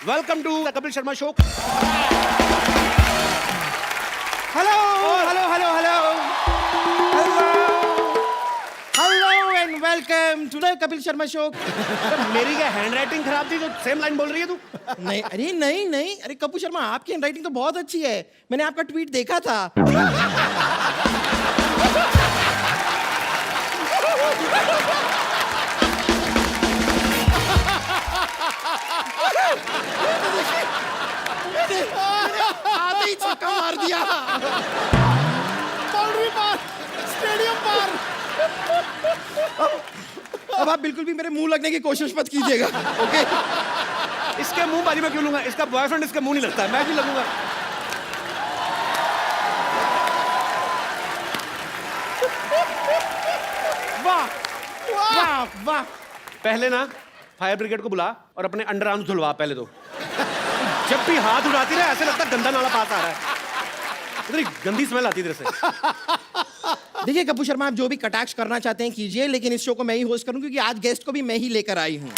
Welcome to the Kapil Sharma show. Hello hello hello hello hello and welcome to the Kapil Sharma show. मेरी क्या handwriting खराब थी तो सेम लाइन बोल रही है तू? नहीं अरे नहीं नहीं अरे कपिल शर्मा आपकी हैंडराइटिंग तो बहुत अच्छी है। मैंने आपका ट्वीट देखा था। आते ही छक्का मार दिया। बाउंड्री पार, स्टेडियम पार। अब आप बिल्कुल भी मेरे मुंह लगने की कोशिश मत कीजिएगा, ओके? इसके मुंह बाजी में क्यों लूंगा? इसका बॉयफ्रेंड इसके मुंह नहीं लगता है, मैं भी लगूंगा। वाह वाह वाह। पहले ना फायर ब्रिगेड को बुला और अपने अंडर आर्म्स धुलवा पहले तो। जब भी हाथ उठाती रहे ऐसे लगता है गंदा नाला पास आ रहा है। इतनी गंदी स्मेल आती है तेरे से। देखिए कपूर शर्मा, आप जो भी कटाक्ष करना चाहते हैं कीजिए, लेकिन इस शो को मैं ही होस्ट करूं क्योंकि आज गेस्ट को भी मैं ही लेकर आई हूं।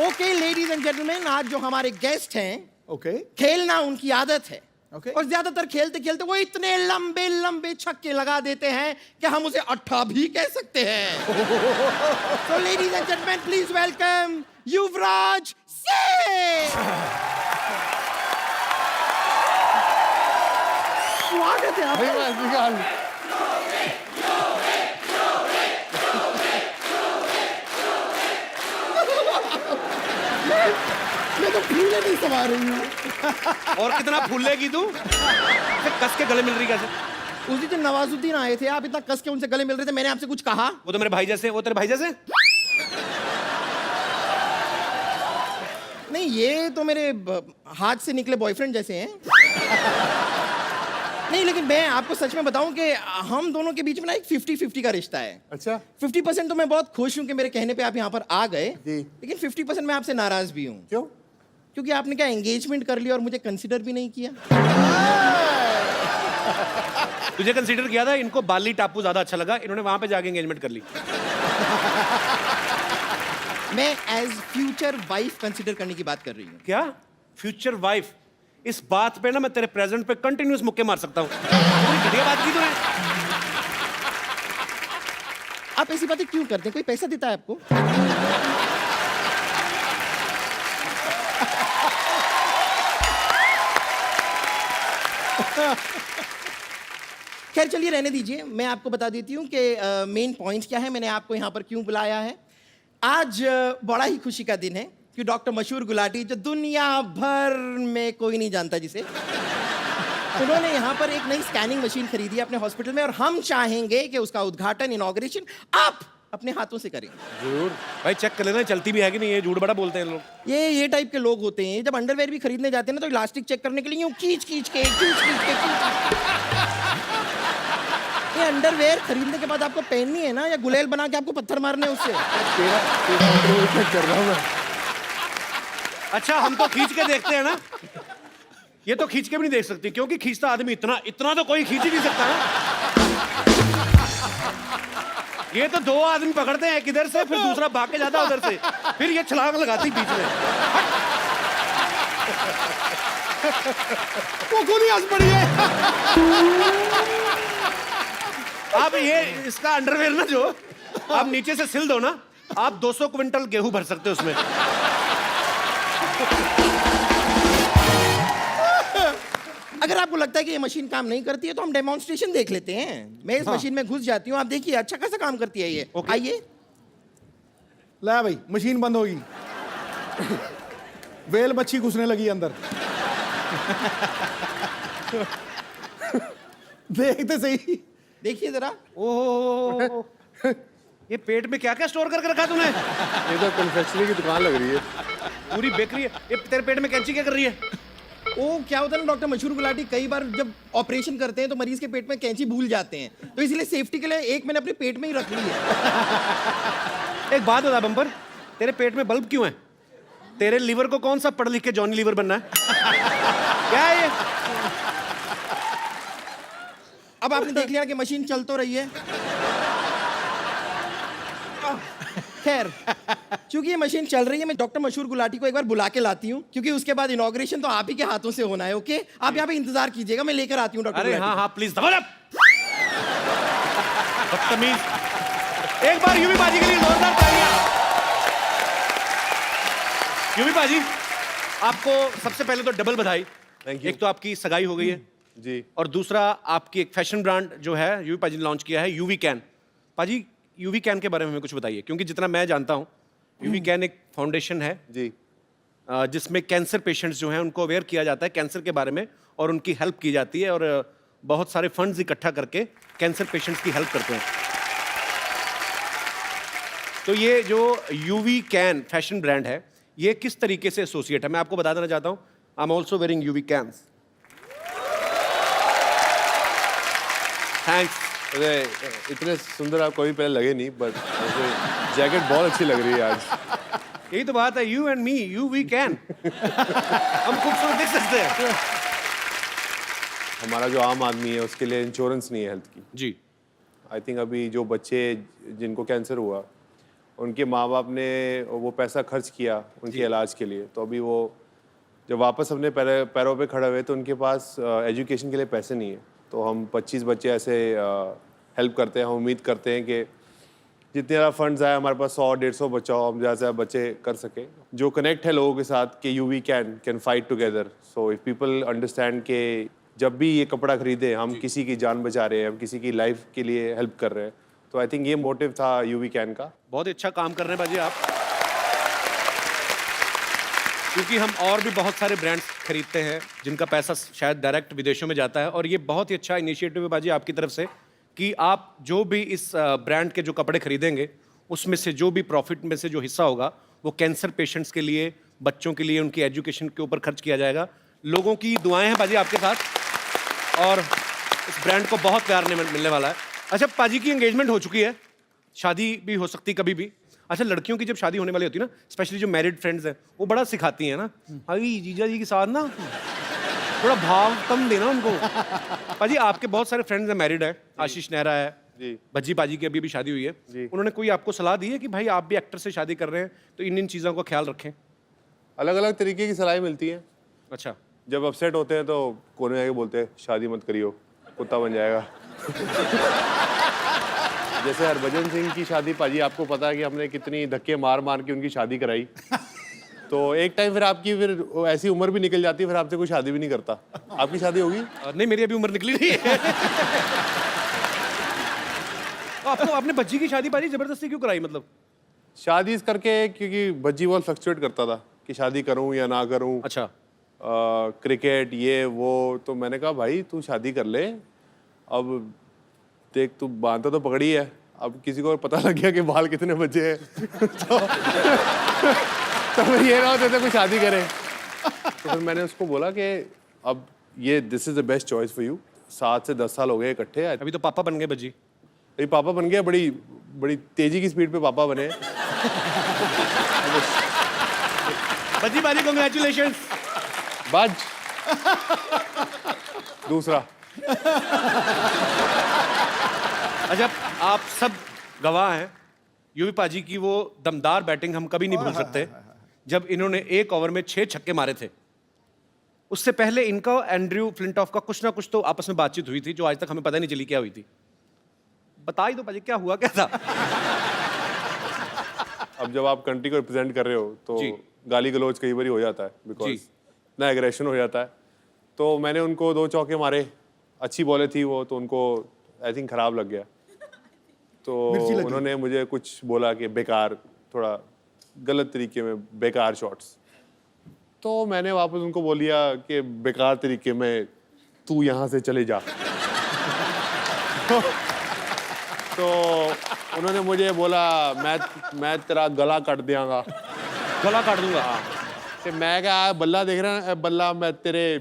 ओके लेडीज एंड जेंटलमैन, आज जो हमारे गेस्ट हैं, ओके खेलना उनकी आदत है। ओके। और ज्यादातर खेलते खेलते वो इतने लंबे लंबे छक्के लगा देते हैं कि हम उसे अट्ठा भी कह सकते हैं। तो ladies and gentleman please welcome Yuvraj Singh. स्वागत है आपका। मैं तो फूले नहीं समा रही हूँ। और कितना फूलेगी तू? कस के गले मिल रही कैसे? उस दिन नवाजुद्दीन आए थे, आप इतना कस के उनसे गले मिल रहे थे, मैंने आपसे कुछ कहा? वो तो मेरे भाई जैसे, वो तेरे भाई जैसे? नहीं, ये तो मेरे हाथ से निकले बॉयफ्रेंड जैसे हैं। नहीं, लेकिन मैं आपको सच में बताऊं कि हम दोनों के बीच में ना एक 50-50 का रिश्ता है। अच्छा 50% तो मैं बहुत खुश हूं कि मेरे कहने पे आप यहाँ पर आ गए, जी। लेकिन 50% मैं आपसे नाराज भी हूँ। क्यों? क्योंकि आपने क्या एंगेजमेंट कर लिया और मुझे कंसिडर भी नहीं किया। तुझे कंसीडर किया था, इनको बाली टापू ज्यादा अच्छा लगा, इन्होंने वहां पे जाके एंगेजमेंट कर ली। मैं एज फ्यूचर वाइफ कंसिडर करने की बात कर रही हूँ। क्या फ्यूचर वाइफ? इस बात पे ना मैं तेरे प्रेजेंट पे कंटिन्यूस मुक्के मार सकता हूँ। घटिया बात की तूने। आप ऐसी बातें क्यों करते हैं? कोई पैसा देता है आपको? खैर चलिए रहने दीजिए, मैं आपको बता देती हूँ कि मेन पॉइंट क्या है, मैंने आपको यहाँ पर क्यों बुलाया है। आज बड़ा ही खुशी का दिन है कि डॉक्टर मशहूर गुलाटी, जो दुनिया भर में कोई नहीं जानता जिसे, उन्होंने यहाँ पर एक नई स्कैनिंग मशीन खरीदी है अपने हॉस्पिटल में, और हम चाहेंगे कि उसका उद्घाटन, इनॉग्रेशन आप अपने हाथों से करें। जरूर भाई, चेक कर लेना चलती भी है कि नहीं। ये झूठ बड़ा बोलते हैं लोग। ये टाइप के लोग होते हैं, जब अंडरवेयर भी खरीदने जाते हैं ना तो इलास्टिक चेक करने के लिए यूं खींच खींच के ये अंडरवेयर खरीदने के बाद आपको पहननी है ना, या गुलेल बना के आपको पत्थर मारने उससे? तेरा कर रहा हूं मैं। अच्छा, हम तो खींच के देखते हैं ना, ये तो खींच के भी नहीं देख सकती, क्योंकि खींचता आदमी इतना इतना तो कोई खींच ही नहीं सकता ना। ये तो दो आदमी पकड़ते हैं, एक इधर से फिर दूसरा भाग के जाता उधर से, फिर ये छलांग लगाती बीच में। वो खुद ही हंस पड़ी है। अब ये इसका अंडरवेयर ना, जो आप नीचे से सिल दो ना, आप 200 क्विंटल गेहूं भर सकते हो उसमें। अगर आपको लगता है कि ये मशीन काम नहीं करती है तो हम डेमोन्स्ट्रेशन देख लेते हैं। मैं इस मशीन में घुस जाती हूँ, आप देखिए अच्छा खासा काम करती है ये। आइए। ला भाई, मशीन बंद होगी। वेल मच्छी घुसने लगी अंदर। देखते सही, देखिए जरा। ओह, ये पेट में क्या क्या स्टोर करके रखा तूने? ये तो कन्फेक्शनरी की दुकान लग रही है। पूरी बेकरी है। ये तेरे पेट में कैंची क्या कर रही है? ओ, क्या होता है ना डॉक्टर मशहूर गुलाटी, कई बार जब ऑपरेशन करते हैं तो मरीज के पेट में कैंची भूल जाते हैं, तो इसलिए सेफ्टी के लिए एक मैंने अपने पेट में ही रख ली है। एक बात बता बम्पर, तेरे पेट में बल्ब क्यों है? तेरे लीवर को कौन सा पढ़ लिख के जॉनी लीवर बनना है? क्या है ये? अब आपने देख लिया कि मशीन चल तो रही है। खैर, चूंकि ये मशीन चल रही है, मैं डॉक्टर मशहूर गुलाटी को एक बार बुला के लाती हूँ, क्योंकि उसके बाद इनॉग्रेशन तो आप ही के हाथों से होना है। ओके, आप यहाँ पे इंतजार कीजिएगा, मैं लेकर आती हूँ डॉक्टर अरे गुलाटी हाँ को। हाँ प्लीज दबा दब। बदतमीज। एक बार यूवी बाजी के लिए जोरदार तालियां। यूवी बाजी, आपको सबसे पहले तो डबल बधाई। Thank you. एक तो आपकी सगाई हो गई है जी। और दूसरा आपकी एक फैशन ब्रांड जो है यूवी पाजी ने लॉन्च किया है, यूवी कैन। पाजी, यूवी कैन के बारे में हमें कुछ बताइए, क्योंकि जितना मैं जानता हूँ यूवी कैन एक फाउंडेशन है जी। जिसमें कैंसर पेशेंट्स जो हैं उनको अवेयर किया जाता है कैंसर के बारे में और उनकी हेल्प की जाती है और बहुत सारे फंड्स इकट्ठा करके कैंसर पेशेंट्स की हेल्प करते हैं। तो ये जो यूवी कैन फैशन ब्रांड है, ये किस तरीके से एसोसिएट है, मैं आपको बता देना चाहता हूँ। I am also wearing UV cans. Thanks. अरे इतने सुंदर आप कभी पहले लगे नहीं, बट जैकेट बहुत अच्छी लग रही है आज। यही तो बात है, you and me, you we can. हम खूबसूरत दिख सकते हैं। हमारा जो आम आदमी है उसके लिए इंश्योरेंस नहीं है हेल्थ की। जी। आई थिंक अभी जो बच्चे जिनको कैंसर हुआ, उनके माँ बाप ने वो पैसा खर्च किया उनके इलाज के लिए, तो अभी वो जब वापस अपने पैरों पे खड़े हुए तो उनके पास एजुकेशन के लिए पैसे नहीं है। तो हम 25 बच्चे ऐसे हेल्प करते हैं। हम उम्मीद करते हैं कि जितने ज़्यादा फंड्स आए हमारे पास 100-150 बच्चा हो, हम ज़्यादा से ज़्यादा बच्चे कर सके। जो कनेक्ट है लोगों के साथ कि UV can fight together. So if people understand कि जब भी ये कपड़ा खरीदे हम किसी की जान बचा रहे हैं, हम किसी की लाइफ के लिए हेल्प कर रहे हैं। तो आई थिंक ये मोटिव था यूवी कैन का। बहुत अच्छा काम कर रहे हैं बाजी आप, क्योंकि हम और भी बहुत सारे ब्रांड्स खरीदते हैं जिनका पैसा शायद डायरेक्ट विदेशों में जाता है, और ये बहुत ही अच्छा इनिशिएटिव है बाजी आपकी तरफ से कि आप जो भी इस ब्रांड के जो कपड़े खरीदेंगे उसमें से जो भी प्रॉफिट में से जो हिस्सा होगा वो कैंसर पेशेंट्स के लिए, बच्चों के लिए, उनकी एजुकेशन के ऊपर खर्च किया जाएगा। लोगों की दुआएं हैं बाजी आपके साथ और इस ब्रांड को बहुत प्यार मिलने वाला है। अच्छा, पाजी की एंगेजमेंट हो चुकी है, शादी भी हो सकती कभी भी। अच्छा, लड़कियों की जब शादी होने वाली होती है ना, स्पेशली जो मैरिड फ्रेंड्स हैं, वो बड़ा सिखाती हैं ना, अरे जीजा जी के साथ ना थोड़ा भाव कम देना उनको। पाजी, आपके बहुत सारे फ्रेंड्स हैं, मैरिड है, आशीष नेहरा है जी, भज्जी पाजी की अभी शादी हुई है जी। उन्होंने कोई आपको सलाह दी है कि भाई आप भी एक्टर से शादी कर रहे हैं तो इन चीज़ों का ख्याल रखें? अलग अलग तरीके की सलाह मिलती है। अच्छा। जब अपसेट होते हैं तो कोने में आके बोलते हैं शादी मत करियो, कुत्ता बन जाएगा। जैसे हरभजन सिंह की शादी, पाजी आपको पता है कि हमने कितनी धक्के मार मार के उनकी शादी कराई। तो एक टाइम फिर आपकी ऐसी उम्र भी निकल जाती है, फिर आपसे कोई शादी भी नहीं करता। आपकी शादी होगी? नहीं, मेरी अभी उम्र निकली नहीं है। तो आपको आपने भज्जी की शादी पाजी जबरदस्ती क्यों कराई, मतलब? शादी इस करके क्योंकि भज्जी बहुत फ्लक्चुएट करता था कि शादी करूं या ना करूं। अच्छा। क्रिकेट ये वो, तो मैंने कहा भाई तू शादी कर ले, अब देख तू बांधता तो पकड़ी है, अब किसी को पता लग गया कि बाल कितने बचे हैं तो फिर ये ना होता था कोई शादी करे। तो फिर मैंने उसको बोला कि अब ये this is the best choice for you. 7 से 10 साल हो गए इकट्ठे। अभी तो पापा बन गए भज्जी। अभी पापा बन गया, बड़ी बड़ी तेजी की स्पीड पे पापा बने। भज्जी पाजी, कांग्रेचुलेशंस। बाज दूसरा। अच्छा, आप सब गवाह हैं, यूवी पाजी की वो दमदार बैटिंग हम कभी नहीं भूल सकते, जब इन्होंने एक ओवर में 6 छक्के मारे थे। उससे पहले इनका एंड्रयू फ्लिंटॉफ का कुछ ना कुछ तो आपस में बातचीत हुई थी जो आज तक हमें पता नहीं चली क्या हुई थी। बता ही दो पाजी, क्या हुआ क्या था? अब जब आप कंट्री को रिप्रेजेंट कर रहे हो तो जी। गाली गलौज कई बार हो जाता है, बिकॉज जी। इतना एग्रेशन हो जाता है। तो मैंने उनको 2 चौके मारे, अच्छी बॉलें थी वो, तो उनको आई थिंक खराब लग गया। तो मिर्ची लगी। उन्होंने मुझे कुछ बोला कि बेकार, थोड़ा गलत तरीके में बेकार शॉट्स। तो मैंने वापस उनको बोल दिया कि बेकार तरीके में तू यहाँ से चले जा। तो उन्होंने मुझे बोला मैं तेरा गला काट दियांगा। गला काट दूंगा। कि मैं क्या बल्ला देख रहा है, बल्ला मैं तेरे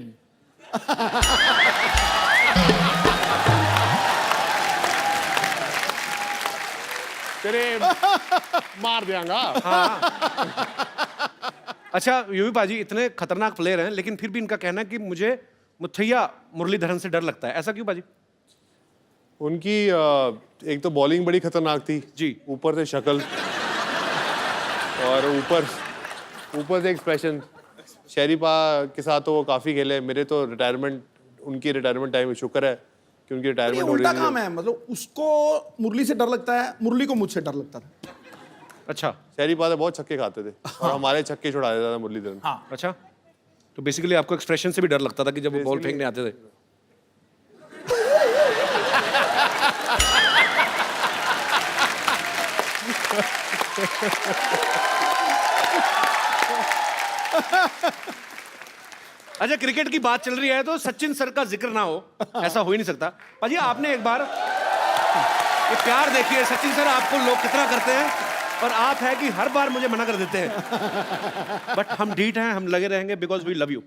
तेरे मार दियांगा। अच्छा, यूवी पाजी इतने खतरनाक प्लेयर हैं, लेकिन फिर भी इनका कहना है कि मुझे मुथैया मुरलीधरन से डर लगता है। ऐसा क्यों पाजी? उनकी एक तो बॉलिंग बड़ी खतरनाक थी जी। ऊपर से शक्ल। और ऊपर से एक्सप्रेशन शरीफा के साथ तो वो काफ़ी खेले, मेरे तो रिटायरमेंट, उनकी रिटायरमेंट टाइम शुक्र है कि उनकी ये रिटायरमेंट हो उल्टा रही काम है। है, मतलब उसको मुरली से डर लगता है, मुरली को मुझसे डर लगता था। अच्छा शरीफा तो बहुत छक्के खाते थे और हमारे छक्के छुड़ा देता था मुरलीधरन। हाँ अच्छा, तो बेसिकली आपको एक्सप्रेशन से भी डर लगता था कि जब वो बॉल फेंकने आते थे। अच्छा, क्रिकेट की बात चल रही है तो सचिन सर का जिक्र ना हो, ऐसा हो ही नहीं सकता। पाजी आपने एक बार ये प्यार देखिए, सचिन सर आपको लोग कितना करते हैं और आप है कि हर बार मुझे मना कर देते हैं, बट हम ढीठ हैं, हम लगे रहेंगे बिकॉज वी लव यू।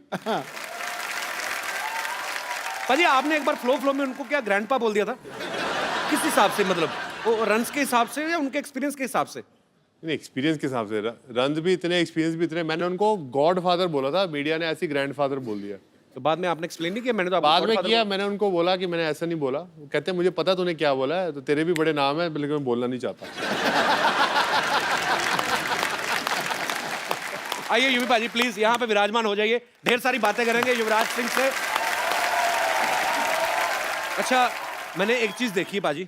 पाजी आपने एक बार फ्लो में उनको क्या ग्रैंडपा बोल दिया था? किस हिसाब से, मतलब वो रन्स के हिसाब से या उनके एक्सपीरियंस के हिसाब से? एक्सपीरियंस के हिसाब से रन भी इतने, एक्सपीरियंस भी इतने। मैंने उनको गॉड फादर बोला था, मीडिया ने ऐसी ग्रैंड फादर बोल दिया। तो बाद में आपने एक्सप्लेन नहीं किया? मैंने तो आपको बाद में Godfather किया, मैंने उनको बोला कि मैंने ऐसा नहीं बोला। वो कहते हैं मुझे पता तूने क्या बोला है, तो तेरे भी बड़े नाम है, लेकिन मैं बोलना नहीं चाहता। आइए युवी पाजी प्लीज यहाँ पे विराजमान हो जाइए, ढेर सारी बातें करेंगे युवराज सिंह से। अच्छा, मैंने एक चीज देखी है पाजी,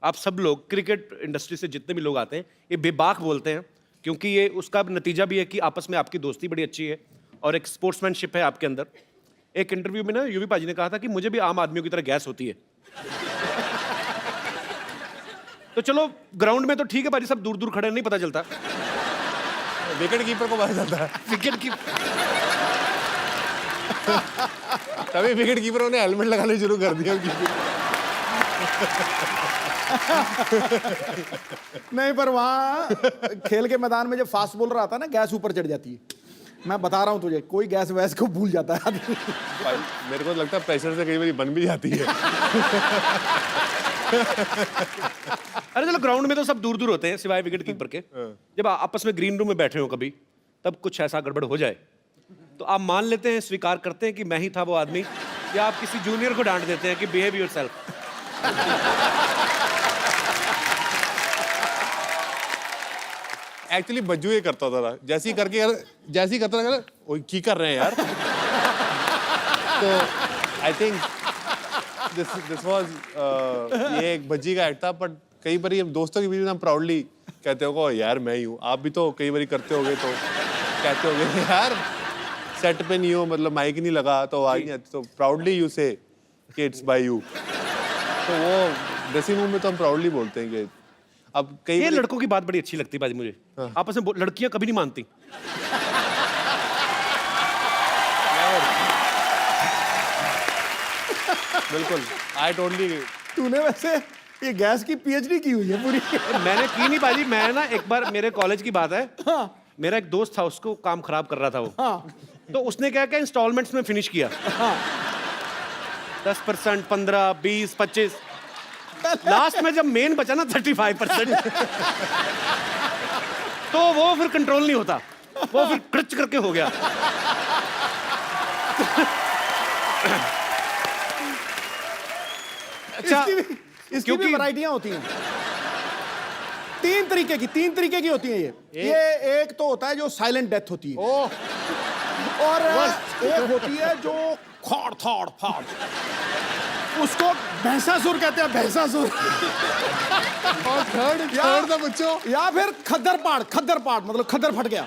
आप सब लोग क्रिकेट इंडस्ट्री से जितने भी लोग आते हैं ये बेबाक बोलते हैं, क्योंकि ये उसका नतीजा भी है कि आपस में आपकी दोस्ती बड़ी अच्छी है और एक स्पोर्ट्समैनशिप है आपके अंदर। एक इंटरव्यू में ना युवी पाजी ने कहा था कि मुझे भी आम आदमियों की तरह गैस होती है। तो चलो ग्राउंड में तो ठीक है पाजी, सब दूर दूर खड़े नहीं पता चलता, विकेट कीपर को पता चलता है। विकेट की तभी विकेट कीपरों ने हेलमेट लगाने शुरू कर दिया। नहीं, पर वहाँ खेल के मैदान में जब फास्ट बॉलर आता है ना, गैस ऊपर चढ़ जाती है। मैं बता रहा हूँ तुझे, कोई गैस वैस को भूल जाता है आदमी। भाई मेरे को लगता है प्रेशर से कई बार बन भी जाती है। अरे चलो ग्राउंड में तो सब दूर दूर होते हैं सिवाय विकेट कीपर के। जब आपस में ग्रीन रूम में बैठे हो कभी, तब कुछ ऐसा गड़बड़ हो जाए तो आप मान लेते हैं, स्वीकार करते हैं कि मैं ही था वो आदमी, या आप किसी जूनियर को डांट देते हैं कि बिहेव योरसेल्फ? एक्चुअली बज्जू ये करता था, जैसे ही करता था, वो की कर रहे हैं यार। तो आई थिंक दिस वाज ये एक भज्जी का एक्ट था, बट कई बार हम दोस्तों के बीच में हम प्राउडली कहते हो यार मैं ही हूँ। आप भी तो कई बार करते होगे, तो कहते होगे यार सेट पे नहीं हो, मतलब माइक नहीं लगा तो आवाज नहीं आती, तो प्राउडली यू से कि इट्स बाय यू। तो वो ड्रेसिंग रूम में तो हम प्राउडली बोलते हैं कि अब कई ये बार- लड़कों की बात बड़ी अच्छी लगती है बाजी मुझे, आपस में लड़कियां कभी नहीं मानती। बिल्कुल, आई टोटली। तूने वैसे ये गैस की पीएचडी की हुई है पूरी। मैंने की नहीं बाजी, मैं ना एक बार, मेरे कॉलेज की बात है, मेरा एक दोस्त था, उसको काम खराब कर रहा था वो, तो उसने क्या क्या इंस्टॉलमेंट्स में फिनिश किया। 10%, 15, 20, 25, लास्ट में जब मेन बचा ना 35%, तो वो फिर कंट्रोल नहीं होता, वो फिर क्रच करके हो गया। अच्छा, इसकी भी क्योंकि वैरायटियां होती हैं। तीन तरीके की होती हैं ये एक तो होता है जो साइलेंट डेथ होती है, और एक होती है जो खाड़ थाड़ फाड़, उसको भैंसासुर कहते हैं, भैंसासुर। और थर्ड था बच्चों, या फिर खद्दर पाड़ मतलब खद्दर फट गया।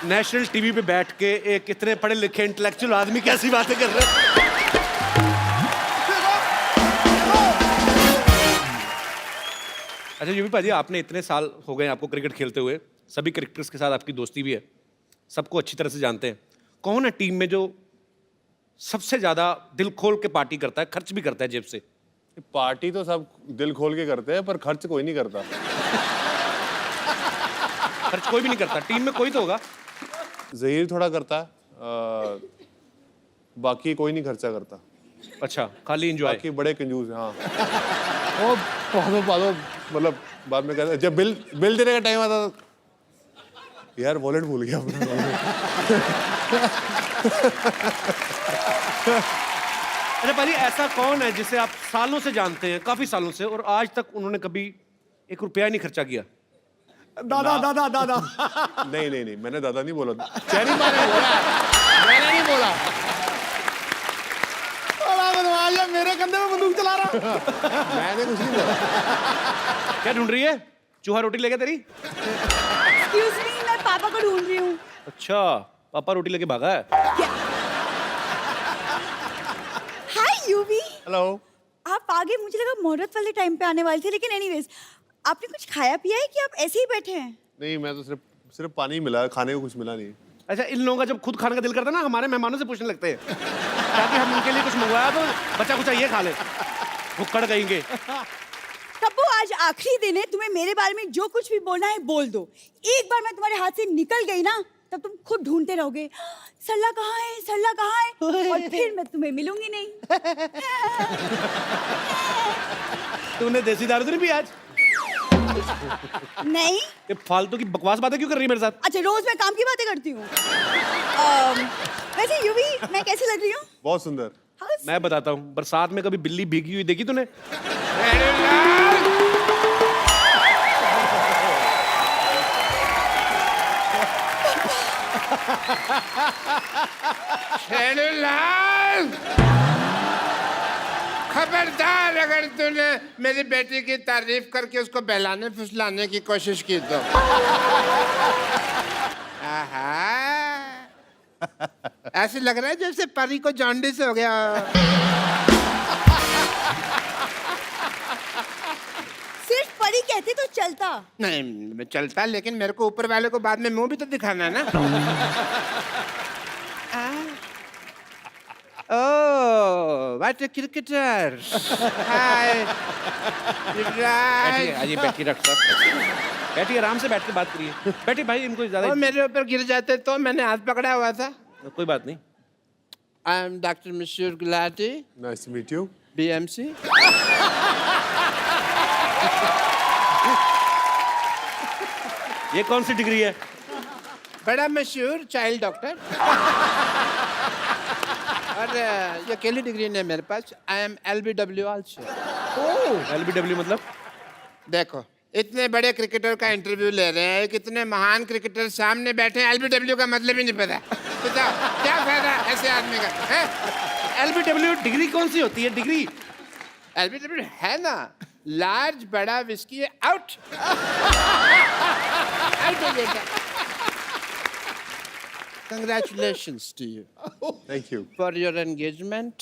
नेशनल टीवी पे बैठ के एक इतने पढ़े लिखे इंटेलेक्चुअल आदमी कैसी बातें कर रहे हैं। अच्छा यूवी पाजी, आपने इतने साल हो गए आपको क्रिकेट खेलते हुए, सभी क्रिकेटर्स के साथ आपकी दोस्ती भी है, सबको अच्छी तरह से जानते हैं, कौन है टीम में जो सबसे ज्यादा दिल खोल के पार्टी करता है, खर्च भी करता है जेब से? पार्टी तो सब दिल खोल के करते हैं, पर खर्च कोई नहीं करता। खर्च कोई भी नहीं करता, टीम में कोई तो होगा। जहीर थोड़ा करता है, बाकी कोई नहीं खर्चा करता, अच्छा, खाली एंजॉय। बाकी बड़े कंजूस हैं। हाँ, वो पादो मतलब बाद में कहते हैं, जब बिल देने का टाइम आता था, यार वॉलेट भूल गया अपना। अच्छा पाजी, ऐसा कौन है जिसे आप सालों से जानते हैं, काफी सालों से, और आज तक उन्होंने कभी 1 रुपया नहीं खर्चा किया? दादा दादा दादा नहीं नहीं नहीं, मैंने दादा नहीं बोला। चेरी मैंने बोला, मैंने नहीं बोला। बड़ा बदमाश है, मेरे कंधे में बंदूक चला रहा। मैंने कुछ नहीं बोला। क्या ढूंढ रही है? चूहा रोटी लेके तेरी? एक्सक्यूज मी, मैं पापा को ढूंढ रही हूँ। अच्छा, पापा रोटी लेके भागा है। हाय यूवी, हेलो। आप आगे, मुझे लगा मुहूर्त वाले टाइम पे आने वाले थे, लेकिन एनीवेज आपने कुछ खाया पिया है कि आप ऐसे ही बैठे हैं? नहीं, मैं तो सिर्फ पानी मिला, खाने को कुछ मिला नहीं। अच्छा, इन लोगों का जब खुद खाने का दिल करता है ना, हमारे मेहमानों से पूछने लगते हैं ताकि हम उनके लिए कुछ मंगवाया तो बचा कुचा ये खा ले, भुक्कड़ कहेंगे। तब्बू, आज आखिरी दिन है, तुम्हें मेरे बारे में जो कुछ भी बोलना है बोल दो। एक बार मैं तुम्हारे हाथ से निकल गई ना, तब तुम खुद ढूंढते रहोगे, सरला कहाँ है, सरला कहाँ है, और फिर मैं तुम्हें मिलूंगी नहीं। तूने देसी दारू तो नहीं पी आज? नहीं। ये फालतू की बकवास बातें क्यों कर रही है मेरे साथ? अच्छा, रोज मैं काम की बातें करती हूँ। वैसे यूवी, मैं कैसी लग रही हूँ? बहुत सुंदर। मैं बताता हूँ, बरसात में कभी बिल्ली भीगी हुई देखी तूने? लाल, खबरदार अगर तूने मेरी बेटी की तारीफ करके उसको बहलाने फुसलाने की कोशिश की तो। आहा, ऐसे लग रहा है जैसे परी को जॉन्डिस हो गया। सिर्फ परी कहते तो चलता। नहीं, मैं चलता, लेकिन मेरे को ऊपर वाले को बाद में मुंह भी तो दिखाना है ना। Oh, what a cricketer! Hi, बैठिए, आइए बैठिए डॉक्टर साहब, बैठिए, आराम से बैठ के बात करिए। बैठिए भाई, इनको ज्यादा वो मेरे ऊपर गिर जाते तो मैंने हाथ पकड़ा हुआ था। कोई बात नहीं। I am Dr. Mashur Gulati, nice to meet you. BMC. ये कौन सी डिग्री है? बड़ा मशहूर चाइल्ड डॉक्टर। और ये अकेली डिग्री नहीं है मेरे पास। I am LBW also. LBW मतलब? देखो, इतने बड़े क्रिकेटर का इंटरव्यू ले रहे हैं, कितने महान क्रिकेटर सामने बैठे हैं, LBW का मतलब ही नहीं पता। बताओ क्या फायदा ऐसे आदमी का, है? LBW डिग्री कौन सी होती है? डिग्री LBW है ना, लार्ज बड़ा विस्की है, आउट। आउट हो गया। Congratulations to you thank you. for your engagement.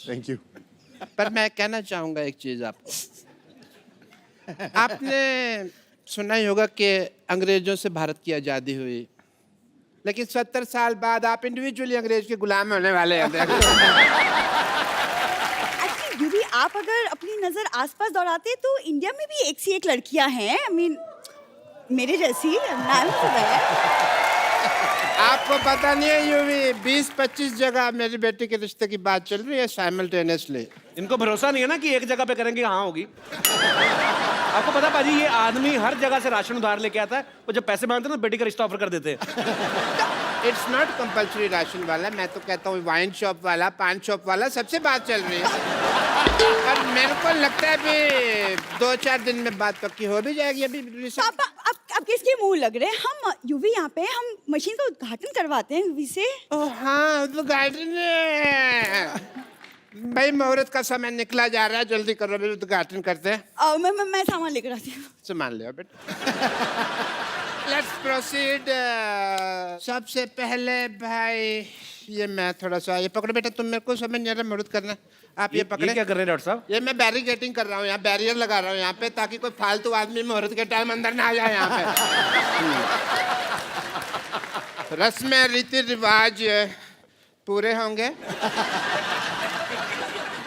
Thank you. पर मैं कहना चाहूंगा एक चीज आपको। आपने सुना ही होगा कि अंग्रेजों से भारत की आज़ादी हुई, लेकिन 70 साल बाद आप इंडिविजुअली अंग्रेज के गुलाम होने वाले हैं। एक्चुअली यूवी, आप अगर अपनी नजर आसपास दौड़ाते तो इंडिया में भी एक सी एक लड़कियां हैं। आई मीन मेरे जैसी। नाम तो है। आपको पता नहीं है यूवी, 20-25 जगह मेरी बेटी के रिश्ते की बात चल रही है साइमल्टेनियसली। इनको भरोसा नहीं है ना कि एक जगह पे करेंगे हाँ होगी। आपको पता पाजी, ये आदमी हर जगह से राशन उधार लेके आता है, वो जब पैसे मांगते हैं ना बेटी का रिश्ता ऑफर कर देते हैं। इट्स नॉट कंपल्सरी राशन वाला, मैं तो कहता हूँ वाइन शॉप वाला, पान शॉप वाला, सबसे बात चल रही है। और मेरे को लगता है अभी 2-4 दिन में बात पक्की हो भी जाएगी। अभी पापा, आप किसके मुंह लग रहे हैं? हम यूवी यहाँ पे हम मशीन का उद्घाटन करवाते हैं यूवी से। ओह हाँ, उद्घाटन है भाई, मुहूर्त का समय निकला जा रहा है, जल्दी करो, अभी उद्घाटन करते हैं। मैं सामान लेकर आती हूँ। सामान ले आओ बेटा। Let's proceed. सबसे पहले भाई, ये मैं थोड़ा सा, ये पकड़ो बेटा, तुम मेरे को समझ नहीं आ रहा मुहूर्त करना। आप ये पकड़े। क्या कर रहे हैं डॉक्टर साहब? ये मैं बैरिकेटिंग कर रहा हूँ, यहाँ बैरियर लगा रहा हूँ यहाँ पे, ताकि कोई फालतू आदमी मुहूर्त के टाइम अंदर ना आ जाए यहाँ पे। रस्में रीति रिवाज पूरे होंगे।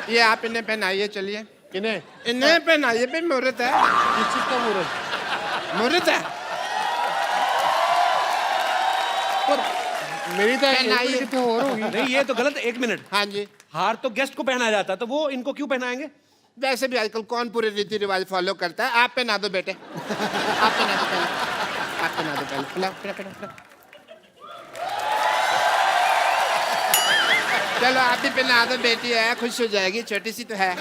ये आप इन्हें पहनाइए, चलिए। किन्हें? इन्हें पहनाइए, भाई मुहूर्त है। किस चीज का मुहूर्त? मुहूर्त है। मेरी तो पहनाइए। कितने और होगी। नहीं, ये तो गलत। 1 मिनट, हाँ जी। हार तो गेस्ट को पहनाया जाता है, तो वो इनको क्यों पहनाएंगे? वैसे भी आजकल कौन पूरे रीति रिवाज फॉलो करता है? आप पहना दो बेटे, आप पहना दो पहले, आप पहना दो पहले। पिलाओ, पिलाओ, पिलाओ। चलो आप भी पहना दो, बेटी है, खुश हो जाएगी, छोटी सी तो है।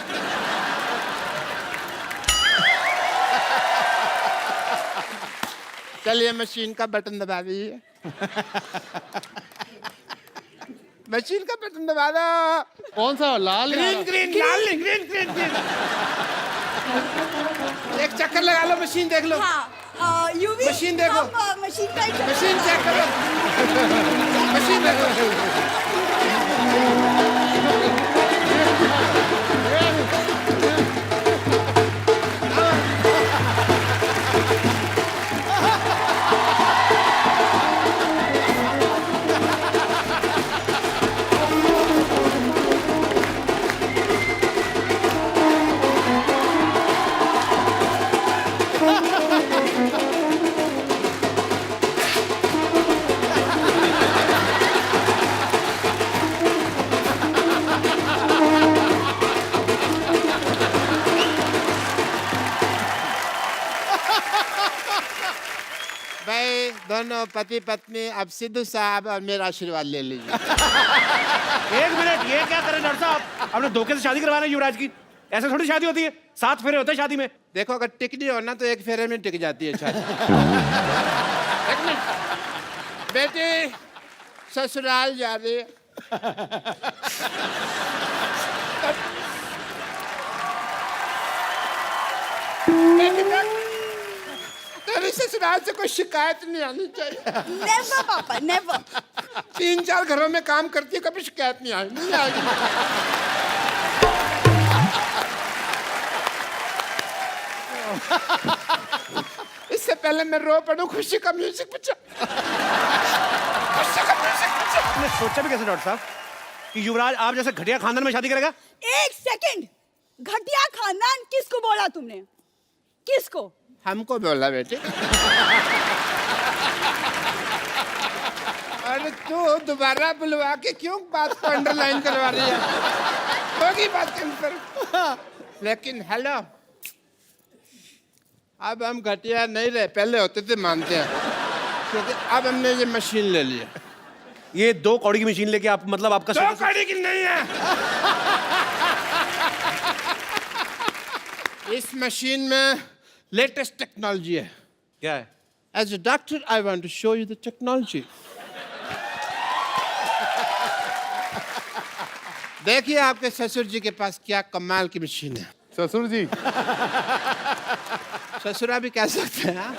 चलिए मशीन का बटन दबा दीजिए। मशीन का बटन दबा दो। कौन सा लाल या ग्रीन हरा? ग्रीन लाल नहीं, ग्रीन ग्रीन ग्रीन। एक चक्कर लगा लो, मशीन देख लो। हाँ यूवी मशीन देखो। मशीन का मशीन चेक करो। मशीन देखो। भाई दोनों पति पत्नी अब सिद्धू साहब और मेरा आशीर्वाद ले लीजिए। एक मिनट, ये क्या कर रहे हैं डॉक्टर साहब? आपने धोखे से शादी करवाना है युवराज की? ऐसे थोड़ी शादी होती है, 7 फेरे होते हैं शादी में। देखो अगर टिकनी हो ना तो एक फेरे में टिक जाती है शादी। एक मिनट, बेटी ससुराल जा रही है। बेटी देख, तेरी ससुराल से कोई शिकायत नहीं आनी चाहिए। नेवर पापा नेवर। 3-4 घरों में काम करती है, कभी शिकायत नहीं आएगी, नहीं आएगी। इससे पहले मैं रो पड़ूं, खुशी का म्यूजिक बजा। खुशी का म्यूजिक बजा। आपने सोचा भी कैसे डॉक्टर साहब कि युवराज आप जैसे घटिया खानदान में शादी करेगा? एक सेकंड, घटिया खानदान किसको बोला तुमने? किसको? हमको बोला बेटे। अरे तू दोबारा बुलवा के क्यों बात को अंडरलाइन करवा रही है? होगी बात कंफर्म। लेकिन हेलो, अब हम घटिया नहीं रहे, पहले होते थे मानते हैं, क्योंकि अब हमने ये मशीन ले लिया। ये 2 कौड़ी की मशीन लेके आप मतलब आपका 2 कौड़ी की नहीं है। इस मशीन में लेटेस्ट टेक्नोलॉजी है। क्या है? As a doctor, I want to show you the technology. देखिए आपके ससुर जी के पास क्या कमाल की मशीन है। ससुर जी, ससुरा भी कह सकते हैं। हाँ?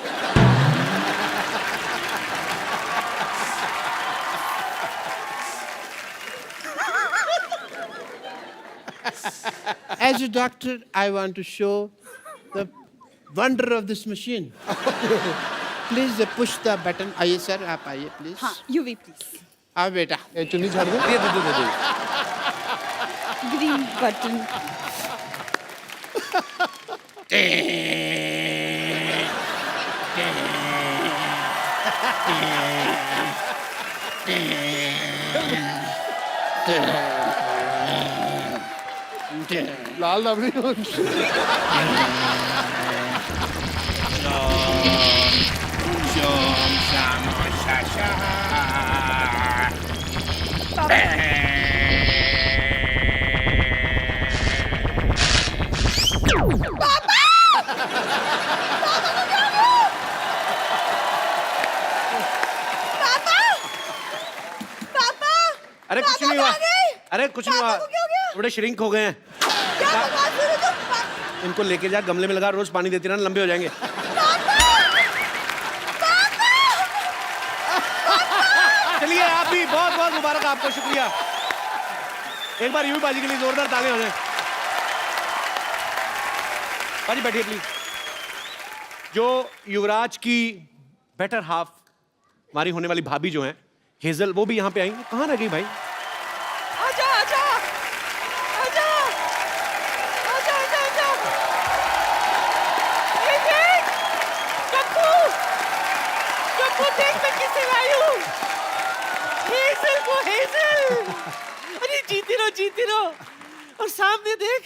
As a doctor, I want to show the wonder of this machine. Please push the button. आइए सर, आप आइए प्लीज। हाँ यूवी प्लीज। आओ बेटा। ये चुन्नी छाड़ दो। ये दे दो। Green button. लाल रबड़ी। पापा अरे कुछ नहीं हुआ। अरे कुछ नहीं हुआ। पापा को क्या हो गया? थोड़े श्रिंक हो गए हैं। क्या बकवास कर रहे हो तुम? इनको लेके जा, गमले में लगा, रोज पानी देती रहना, लंबे हो जाएंगे। चलिए आप भी बहुत बहुत मुबारक, आपको शुक्रिया। एक बार यूवी बाजी के लिए जोरदार तालियां हो जाए। बाजी बैठिए प्लीज। जो युवराज की बेटर हाफ, हमारी होने वाली भाभी जो है हेजल, वो भी यहाँ पे आएंगे। कहाँ रह गई भाई? आजा आजा आजा आजा आजा आजा। ये देख, कप्पू कप्पू देख मैं किसे लाई हूँ। हेजल को, हेजल। अरे जीती रहो। और सामने देख,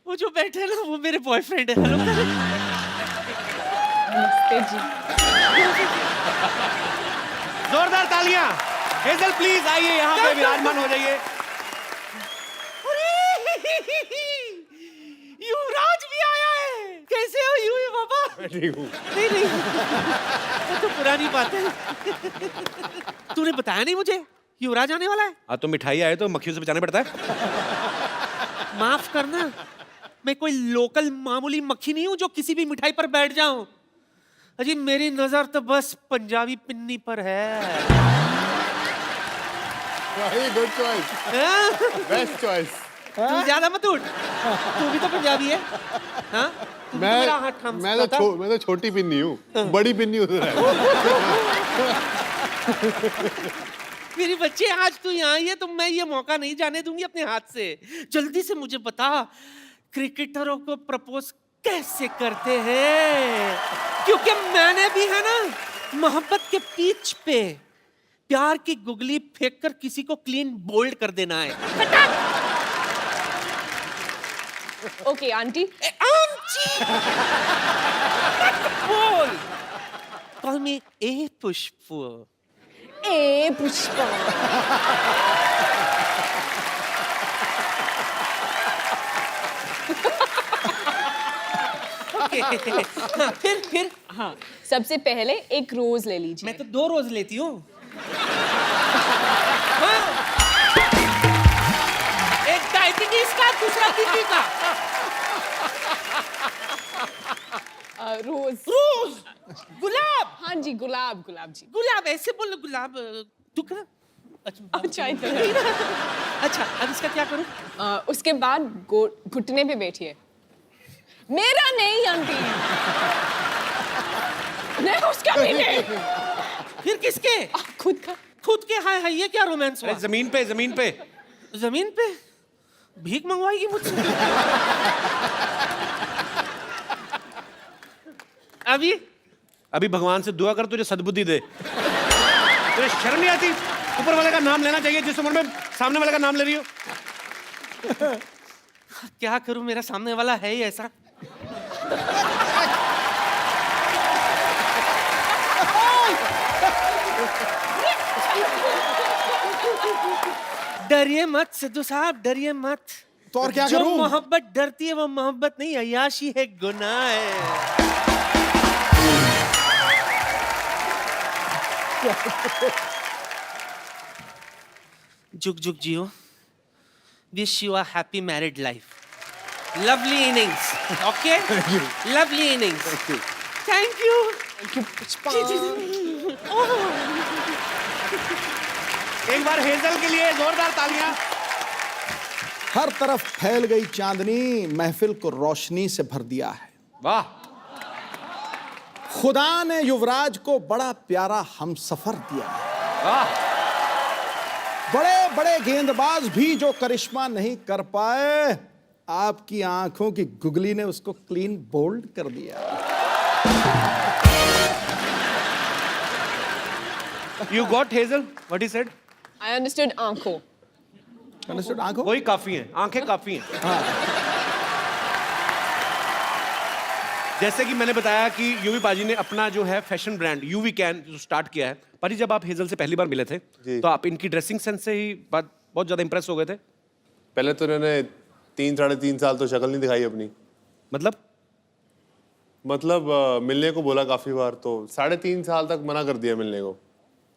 वो जो बैठे ना वो मेरे बॉयफ्रेंड है। हेलो नमस्ते जी। जोरदार तालियां। हेजल प्लीज आइए, यहाँ पे विराजमान हो जाइए। युवराज भी आया है। कैसे हो यूवी बाबा? ठीक हूँ। नहीं तो पुरानी बात है। तूने बताया नहीं मुझे युवराज आने वाला है। हाँ तो मिठाई आए तो मक्खियों से बचाना पड़ता है। माफ करना, मैं कोई लोकल मामूली मक्खी नहीं हूं जो किसी भी मिठाई पर बैठ जाऊं। अजी मेरी नजर तो बस पंजाबी पिन्नी पर है। गुड चॉइस, हाँ? Best choice. तू ज्यादा मत उठ, तू भी तो पंजाबी है। हाँ? तू भी तो मेरा हाथ थाम सकता था। मैं तो छोटी पिन्नी हूँ, बड़ी पिन्नी उधर है। मेरी बच्चे आज तू यहाँ आई है तो मैं ये मौका नहीं जाने दूंगी अपने हाथ से। जल्दी से मुझे बता, क्रिकेटरों को प्रपोज कैसे करते हैं? क्योंकि मैंने भी है ना मोहब्बत के पिच पे प्यार की गुगली फेंककर किसी को क्लीन बोल्ड कर देना है। Okay aunty. आंटी बोल, कॉल मी ए पुष्प। ए पुष्पा। हाँ, फिर हाँ, सबसे पहले एक रोज ले लीजिए। मैं तो 2 रोज लेती हूँ। एक डायबिटीज का, दूसरा बीपी का। रोज। रोज, गुलाब। हाँ जी, गुलाब गुलाब जी। गुलाब ऐसे बोलो, गुलाब। तू कर। अच्छा अच्छा, अब इसका क्या करूँ? उसके बाद घुटने पे बैठिए। मेरा नहीं आंटी, नहीं उसका भी नहीं। फिर किसके? खुद का। खुद के? हाय हाय, ये क्या रोमांस हुआ? अरे जमीन पे, जमीन पे। जमीन पे भीख मंगवाएगी मुझसे? अभी भगवान से दुआ कर तुझे सद्बुद्धि दे। तुझे शर्म नहीं आती? ऊपर वाले का नाम लेना चाहिए जिस उम्र में सामने वाले का नाम ले रही हो। क्या करूं, मेरा सामने वाला है ही ऐसा। डरिए मत सिद्धू साहब, डरिए मत। तो और क्या जो करूं? मोहब्बत डरती है वो मोहब्बत नहीं, अय्याशी है, गुनाह है। जुग जुग जियो। Wish you a happy married life. Lovely innings. Okay, lovely innings. Thank you. एक बार हेजल के लिए जोरदार तालियां। हर तरफ फैल गई चांदनी महफिल को रोशनी से भर दिया है। वाह। खुदा ने युवराज को बड़ा प्यारा हमसफर दिया है। वाह। बड़े बड़े गेंदबाज भी जो करिश्मा नहीं कर पाए, आपकी आंखों की गुगली ने उसको क्लीन बोल्ड कर दिया। You got Hazel? What he said? I understood आंखों। Understood? आंखों? वही काफी हैं, आंखें काफी हैं। हाँ। जैसे कि मैंने बताया कि यूवी पाजी ने अपना जो है फैशन ब्रांड यूवी कैन जो स्टार्ट किया है। पाजी, जब आप हेजल से पहली बार मिले थे तो आप इनकी ड्रेसिंग सेंस से ही बहुत ज्यादा इंप्रेस हो गए थे? पहले तो इन्होंने 3-3.5 साल तो शक्ल नहीं दिखाई अपनी। मतलब मिलने को बोला काफी बार, तो 3.5 साल तक मना कर दिया मिलने को।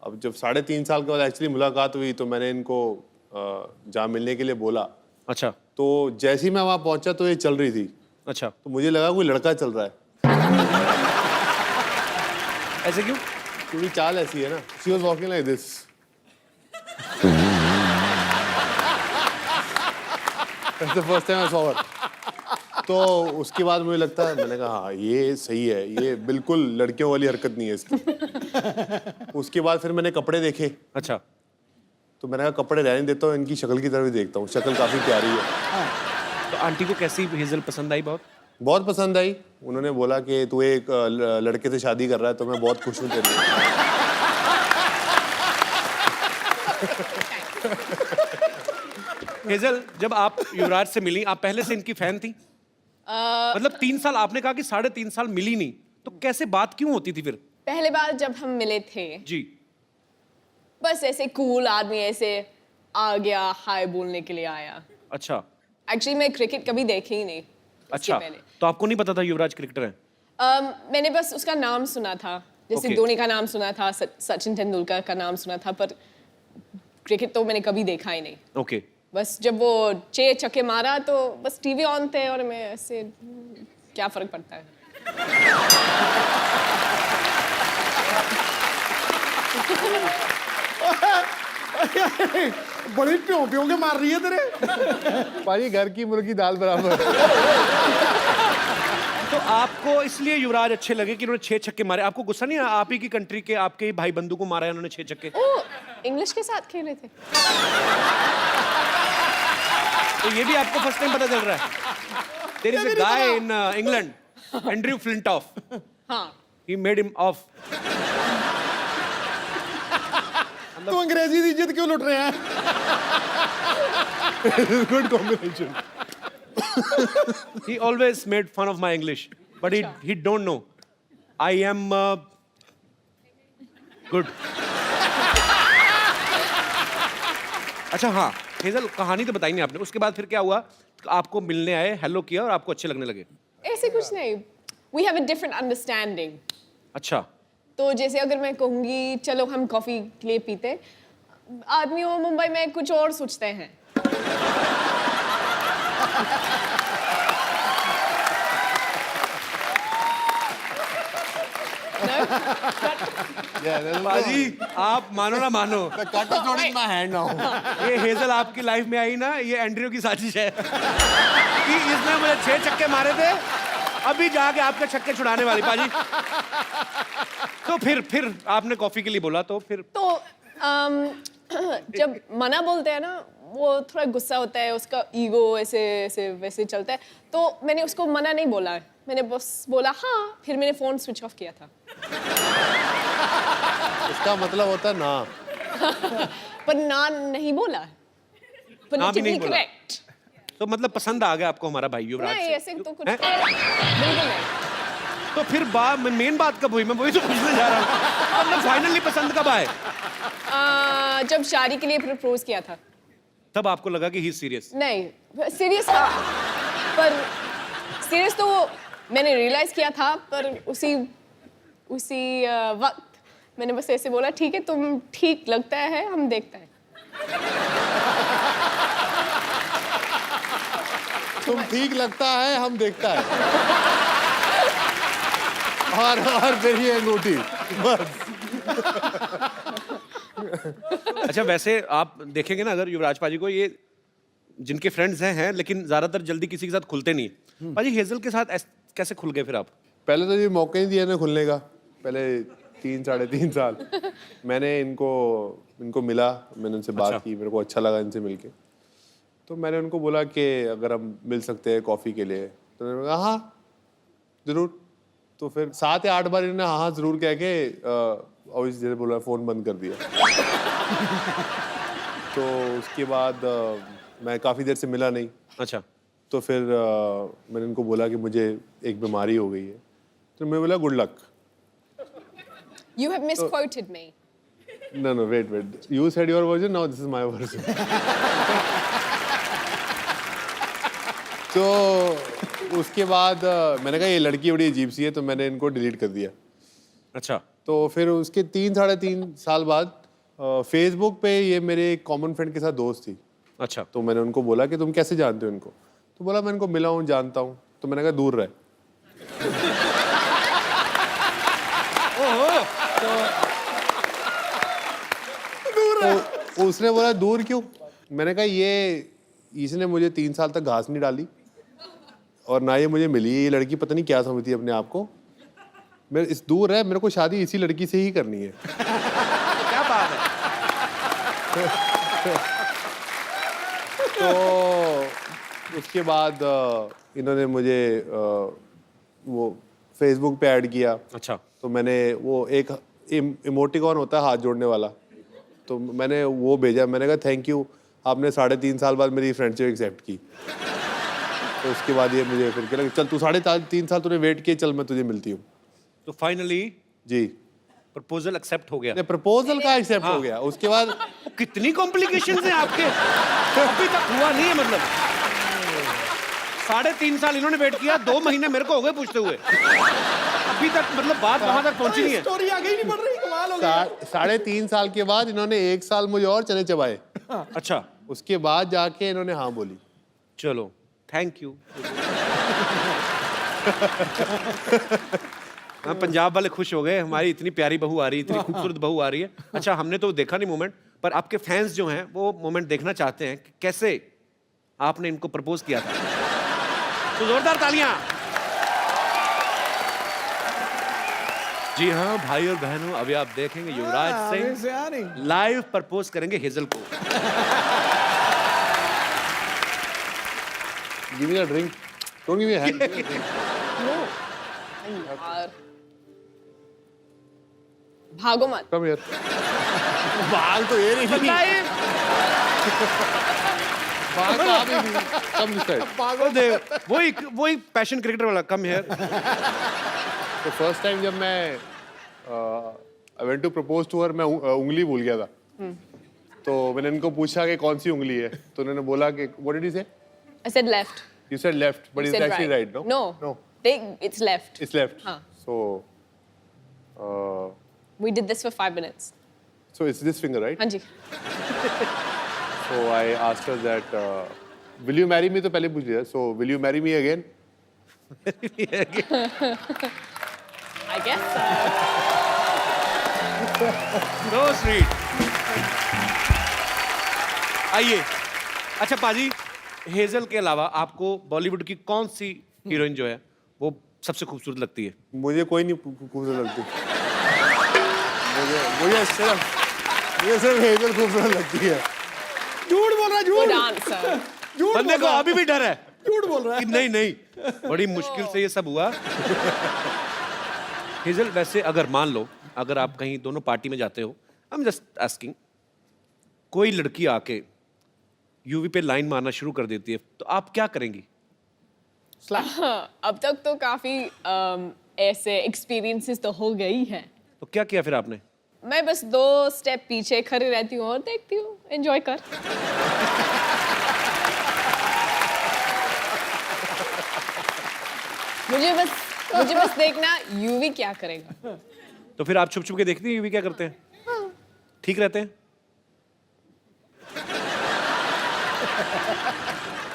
अब जब 3.5 साल के बाद एक्चुअली मुलाकात हुई तो मैंने इनको जहाँ मिलने के लिए बोला। अच्छा। तो जैसे ही मैं वहाँ पहुंचा तो ये चल रही थी। अच्छा। तो मुझे लगा कोई लड़का चल रहा है। ऐसे क्यों? क्योंकि चाल ऐसी है ना। She was walking like this. That's the first time I saw her. तो उसके बाद मुझे लगता है, मैंने कहा हाँ ये सही है, ये बिल्कुल लड़कियों वाली हरकत नहीं है इसकी। उसके बाद फिर मैंने कपड़े देखे। अच्छा। तो मैंने कहा कपड़े रहने देता हूँ, इनकी शक्ल की तरफ ही देखता हूँ, शक्ल काफी प्यारी है। तो आंटी को कैसी हेजल पसंद आई? बहुत पसंद आई। उन्होंने बोला कि तू एक लड़के से शादी कर रहा है तो मैं बहुत खुश हूँ तेरे लिए। हेजल, जब आप युवराज से मिली, आप पहले से इनकी फैन थी? मतलब 3 साल, आपने कहा कि 3.5 साल मिली नहीं, तो कैसे बात क्यों होती थी फिर? पहले बार जब हम मिले थे जी, बस ऐसे कूल आदमी ऐसे आ गया, हाय बोलने के लिए आया। अच्छा। एक्चुअली मैं क्रिकेट कभी देखी ही नहीं। अच्छा, तो आपको नहीं पता था युवराज क्रिकेटर है? मैंने बस उसका नाम सुना था जैसे Okay. धोनी का नाम सुना था, सचिन तेंदुलकर का नाम सुना था, पर क्रिकेट तो मैंने कभी देखा ही नहीं। ओके बस जब वो 6 छक्के मारा तो बस टीवी ऑन थे और मैं ऐसे क्या फर्क पड़ता है। बड़ी प्यों प्यों के मार रही है तेरे। पाजी घर की मुर्गी दाल बराबर। तो आपको इसलिए युवराज अच्छे लगे कि उन्होंने 6 छक्के मारे? आपको गुस्सा नहीं आया आप ही की कंट्री के आपके ही भाई बंधु को मारा है उन्होंने 6 छक्के? ओ, इंग्लिश के साथ खेले थे। तो ये भी आपको फर्स्ट टाइम पता चल रहा है? There is a guy in England, Andrew Flintoff, हाँ, ही मेड हिम ऑफ। तो अंग्रेजी की इज्जत क्यों लुट रहे हैं? Good combination. He always made fun of my English, but he don't know. I am good. अच्छा हाँ, हेजल कहानी तो बताई नहीं आपने। उसके बाद फिर क्या हुआ? आपको मिलने आए, हेलो किया और आपको अच्छे लगने लगे। ऐसे कुछ नहीं। We have a different understanding. अच्छा, तो जैसे अगर मैं कहूँगी चलो हम कॉफी के लिए पीते, आदमी वो मुंबई में कुछ और सोचते हैं। बाजी आप मानो ना मानो, ये हेजल आपकी लाइफ में आई ना, ये एंड्रयू की साजिश है कि इसने मुझे 6 छक्के मारे थे, अभी जाके आपके छक्के छुड़ाने वाली। बाजी तो फिर आपने कॉफी के लिए बोला तो फिर तो जब मना बोलते हैं ना, वो थोड़ा गुस्सा होता है, उसका ईगो ऐसे ऐसे वैसे चलता है, तो मैंने उसको मना नहीं बोला, मैंने बस बोला हाँ, फिर मैंने फोन स्विच ऑफ किया था। इसका मतलब होता है ना। पर ना नहीं बोला, ना भी नहीं बोला। करेक्ट। तो मतलब पसंद आ गया आपको हमारा भाई युवराज नहीं से? ऐसे तो कुछ हैं? बिल्कुल नहीं। तो फिर मेन बात कब हुई? मैं वही तो पूछने जा रहा हूँ। मतलब फाइनली पसंद कब आए? जब शादी के लिए प्रपोज किया था तब आपको लगा कि ही सीरियस? नहीं सीरियस था, पर सीरियस तो मैंने रियलाइज किया था, पर उसी वक्त मैंने बस ऐसे बोला ठीक है तुम ठीक लगता है, हम देखते हैं। तुम ठीक लगता है हम देखता है। और फिर ये अंगूठी बस। अच्छा वैसे आप देखेंगे ना अगर युवराज पाजी को, ये जिनके फ्रेंड्स हैं लेकिन ज्यादातर जल्दी किसी के साथ खुलते नहीं। पाजी हेजल के साथ कैसे खुल गए फिर आप? पहले तो ये मौका ही दिया ना खुलने का। पहले 3-3.5 साल मैंने इनको मिला, मैंने उनसे बात की, मेरे को अच्छा लगा इनसे मिलके। तो मैंने उनको बोला कि अगर हम मिल सकते हैं कॉफ़ी के लिए, तो उन्होंने कहा हाँ ज़रूर। तो फिर 7 या 8 बार इन्होंने हाँ ज़रूर कह के ऑब्वियसली जैसे बोला फ़ोन बंद कर दिया। तो उसके बाद मैं काफ़ी देर से मिला नहीं। अच्छा, तो फिर मैंने इनको बोला कि मुझे एक बीमारी हो गई है, तो मैं बोला good luck. You have misquoted me. No, wait. You said your version, now this is my version. तो उसके बाद मैंने कहा ये लड़की बड़ी अजीब सी है, तो मैंने इनको डिलीट कर दिया। अच्छा। तो फिर उसके 3-3.5 साल बाद फेसबुक पे ये मेरे एक कॉमन फ्रेंड के साथ दोस्त थी। अच्छा। तो मैंने उनको बोला कि तुम कैसे जानते हो इनको? तो बोला मैं इनको मिला हूँ, जानता हूँ। तो मैंने कहा दूर रहे। तो उसने बोला दूर क्यों? मैंने कहा इसने मुझे 3 साल तक घास नहीं डाली और ना ये मुझे मिली। ये लड़की पता नहीं क्या समझती है अपने आप को। मेरे इस दूर है, मेरे को शादी इसी लड़की से ही करनी है। क्या बात है? तो उसके बाद इन्होंने मुझे वो फेसबुक पे ऐड किया। अच्छा। तो मैंने वो एक इमोटिकॉन होता है हाथ जोड़ने वाला, तो मैंने वो भेजा। मैंने कहा थैंक यू, आपने 3.5 साल बाद मेरी फ्रेंडशिप एक्सेप्ट की। तो उसके बाद ये मुझे फिर कह चल तू 3.5 साल तूने वेट किए, चल मैं तुझे मिलती हूँ। तो फाइनली जी प्रपोजल एक्सेप्ट हो गया? प्रपोजल का एक्सेप्ट हो गया। उसके बाद कितनी कॉम्प्लिकेशंस हैं आपके, अभी तक हुआ नहीं है मतलब। 3.5 साल इन्होंने वेट किया, 2 महीने मेरे को हो गए पूछते हुए, अभी तक मतलब बात वहां तक पहुंची नहीं है। स्टोरी आगे ही नहीं बढ़ रही, कमाल हो गया। 3.5 साल के बाद इन्होंने 1 साल मुझे और चने चबाए, अच्छा, उसके बाद जाके इन्होंने हाँ बोली। चलो थैंक यू। हाँ, पंजाब वाले खुश हो गए, हमारी इतनी प्यारी बहू आ रही है, इतनी खूबसूरत बहू आ रही है। अच्छा, हमने तो देखा नहीं मोमेंट, पर आपके फैंस जो हैं वो मोमेंट देखना चाहते हैं कि कैसे आपने इनको प्रपोज किया था। तो जोरदार तालियां। जी हाँ भाई और बहनों, अभी आप देखेंगे युवराज अभी से सिंह आ नहीं। लाइव प्रपोज करेंगे हेजल को। Give me a drink, don't give me a hand. यार भागो मत। Come here. बाल तो ये नहीं। बाल तो आप ही नहीं। Come this side. पागल दे, वही पैशन क्रिकेटर वाला, कम हियर। तो फर्स्ट टाइम जब मैं I went to propose to her, मैं उंगली भूल गया था। तो मैंने इनको पूछा कि कौन सी उंगली है, तो उन्होंने बोला कि व्हाट डिड यू से? I said left. You said left, but You it's said actually right, no? No. It's left. It's left. Huh. So, We did this for 5 minutes. so it's this finger, right? हाँ जी. So I asked her that, will you marry me? तो पहले पूछ लिया. So will you marry me again? I guess so. So sweet. आइए, अच्छा पाजी, hazel के अलावा आपको बॉलीवुड की कौन सी हीरोइन जो है वो सबसे खूबसूरत लगती है? मुझे कोई नहीं खूबसूरत लगती. मुझे सिर्फ हेजल खूबसूरत लगती है. झूठ बोल रहा है, Good झूठ answer. झूठ बंदे बोल को रहा है। अभी भी डर है झूठ बोल रहा कि है। नहीं नहीं, बड़ी मुश्किल से ये सब हुआ। हेजल, वैसे अगर मान लो, अगर आप कहीं दोनों पार्टी में जाते हो, आई एम जस्ट आस्किंग, कोई लड़की आके यूवी पे लाइन मारना शुरू कर देती है, तो आप क्या करेंगी? अब तक तो काफी ऐसे एक्सपीरियंसेस तो हो गई हैं. तो क्या किया फिर आपने? मैं बस 2 स्टेप पीछे खड़ी रहती हूँ और देखती हूँ, एंजॉय कर. मुझे बस देखना यूवी क्या करेगा. तो फिर आप छुप छुप के देखती हैं यूवी क्या करते हैं? ठीक रहते हैं?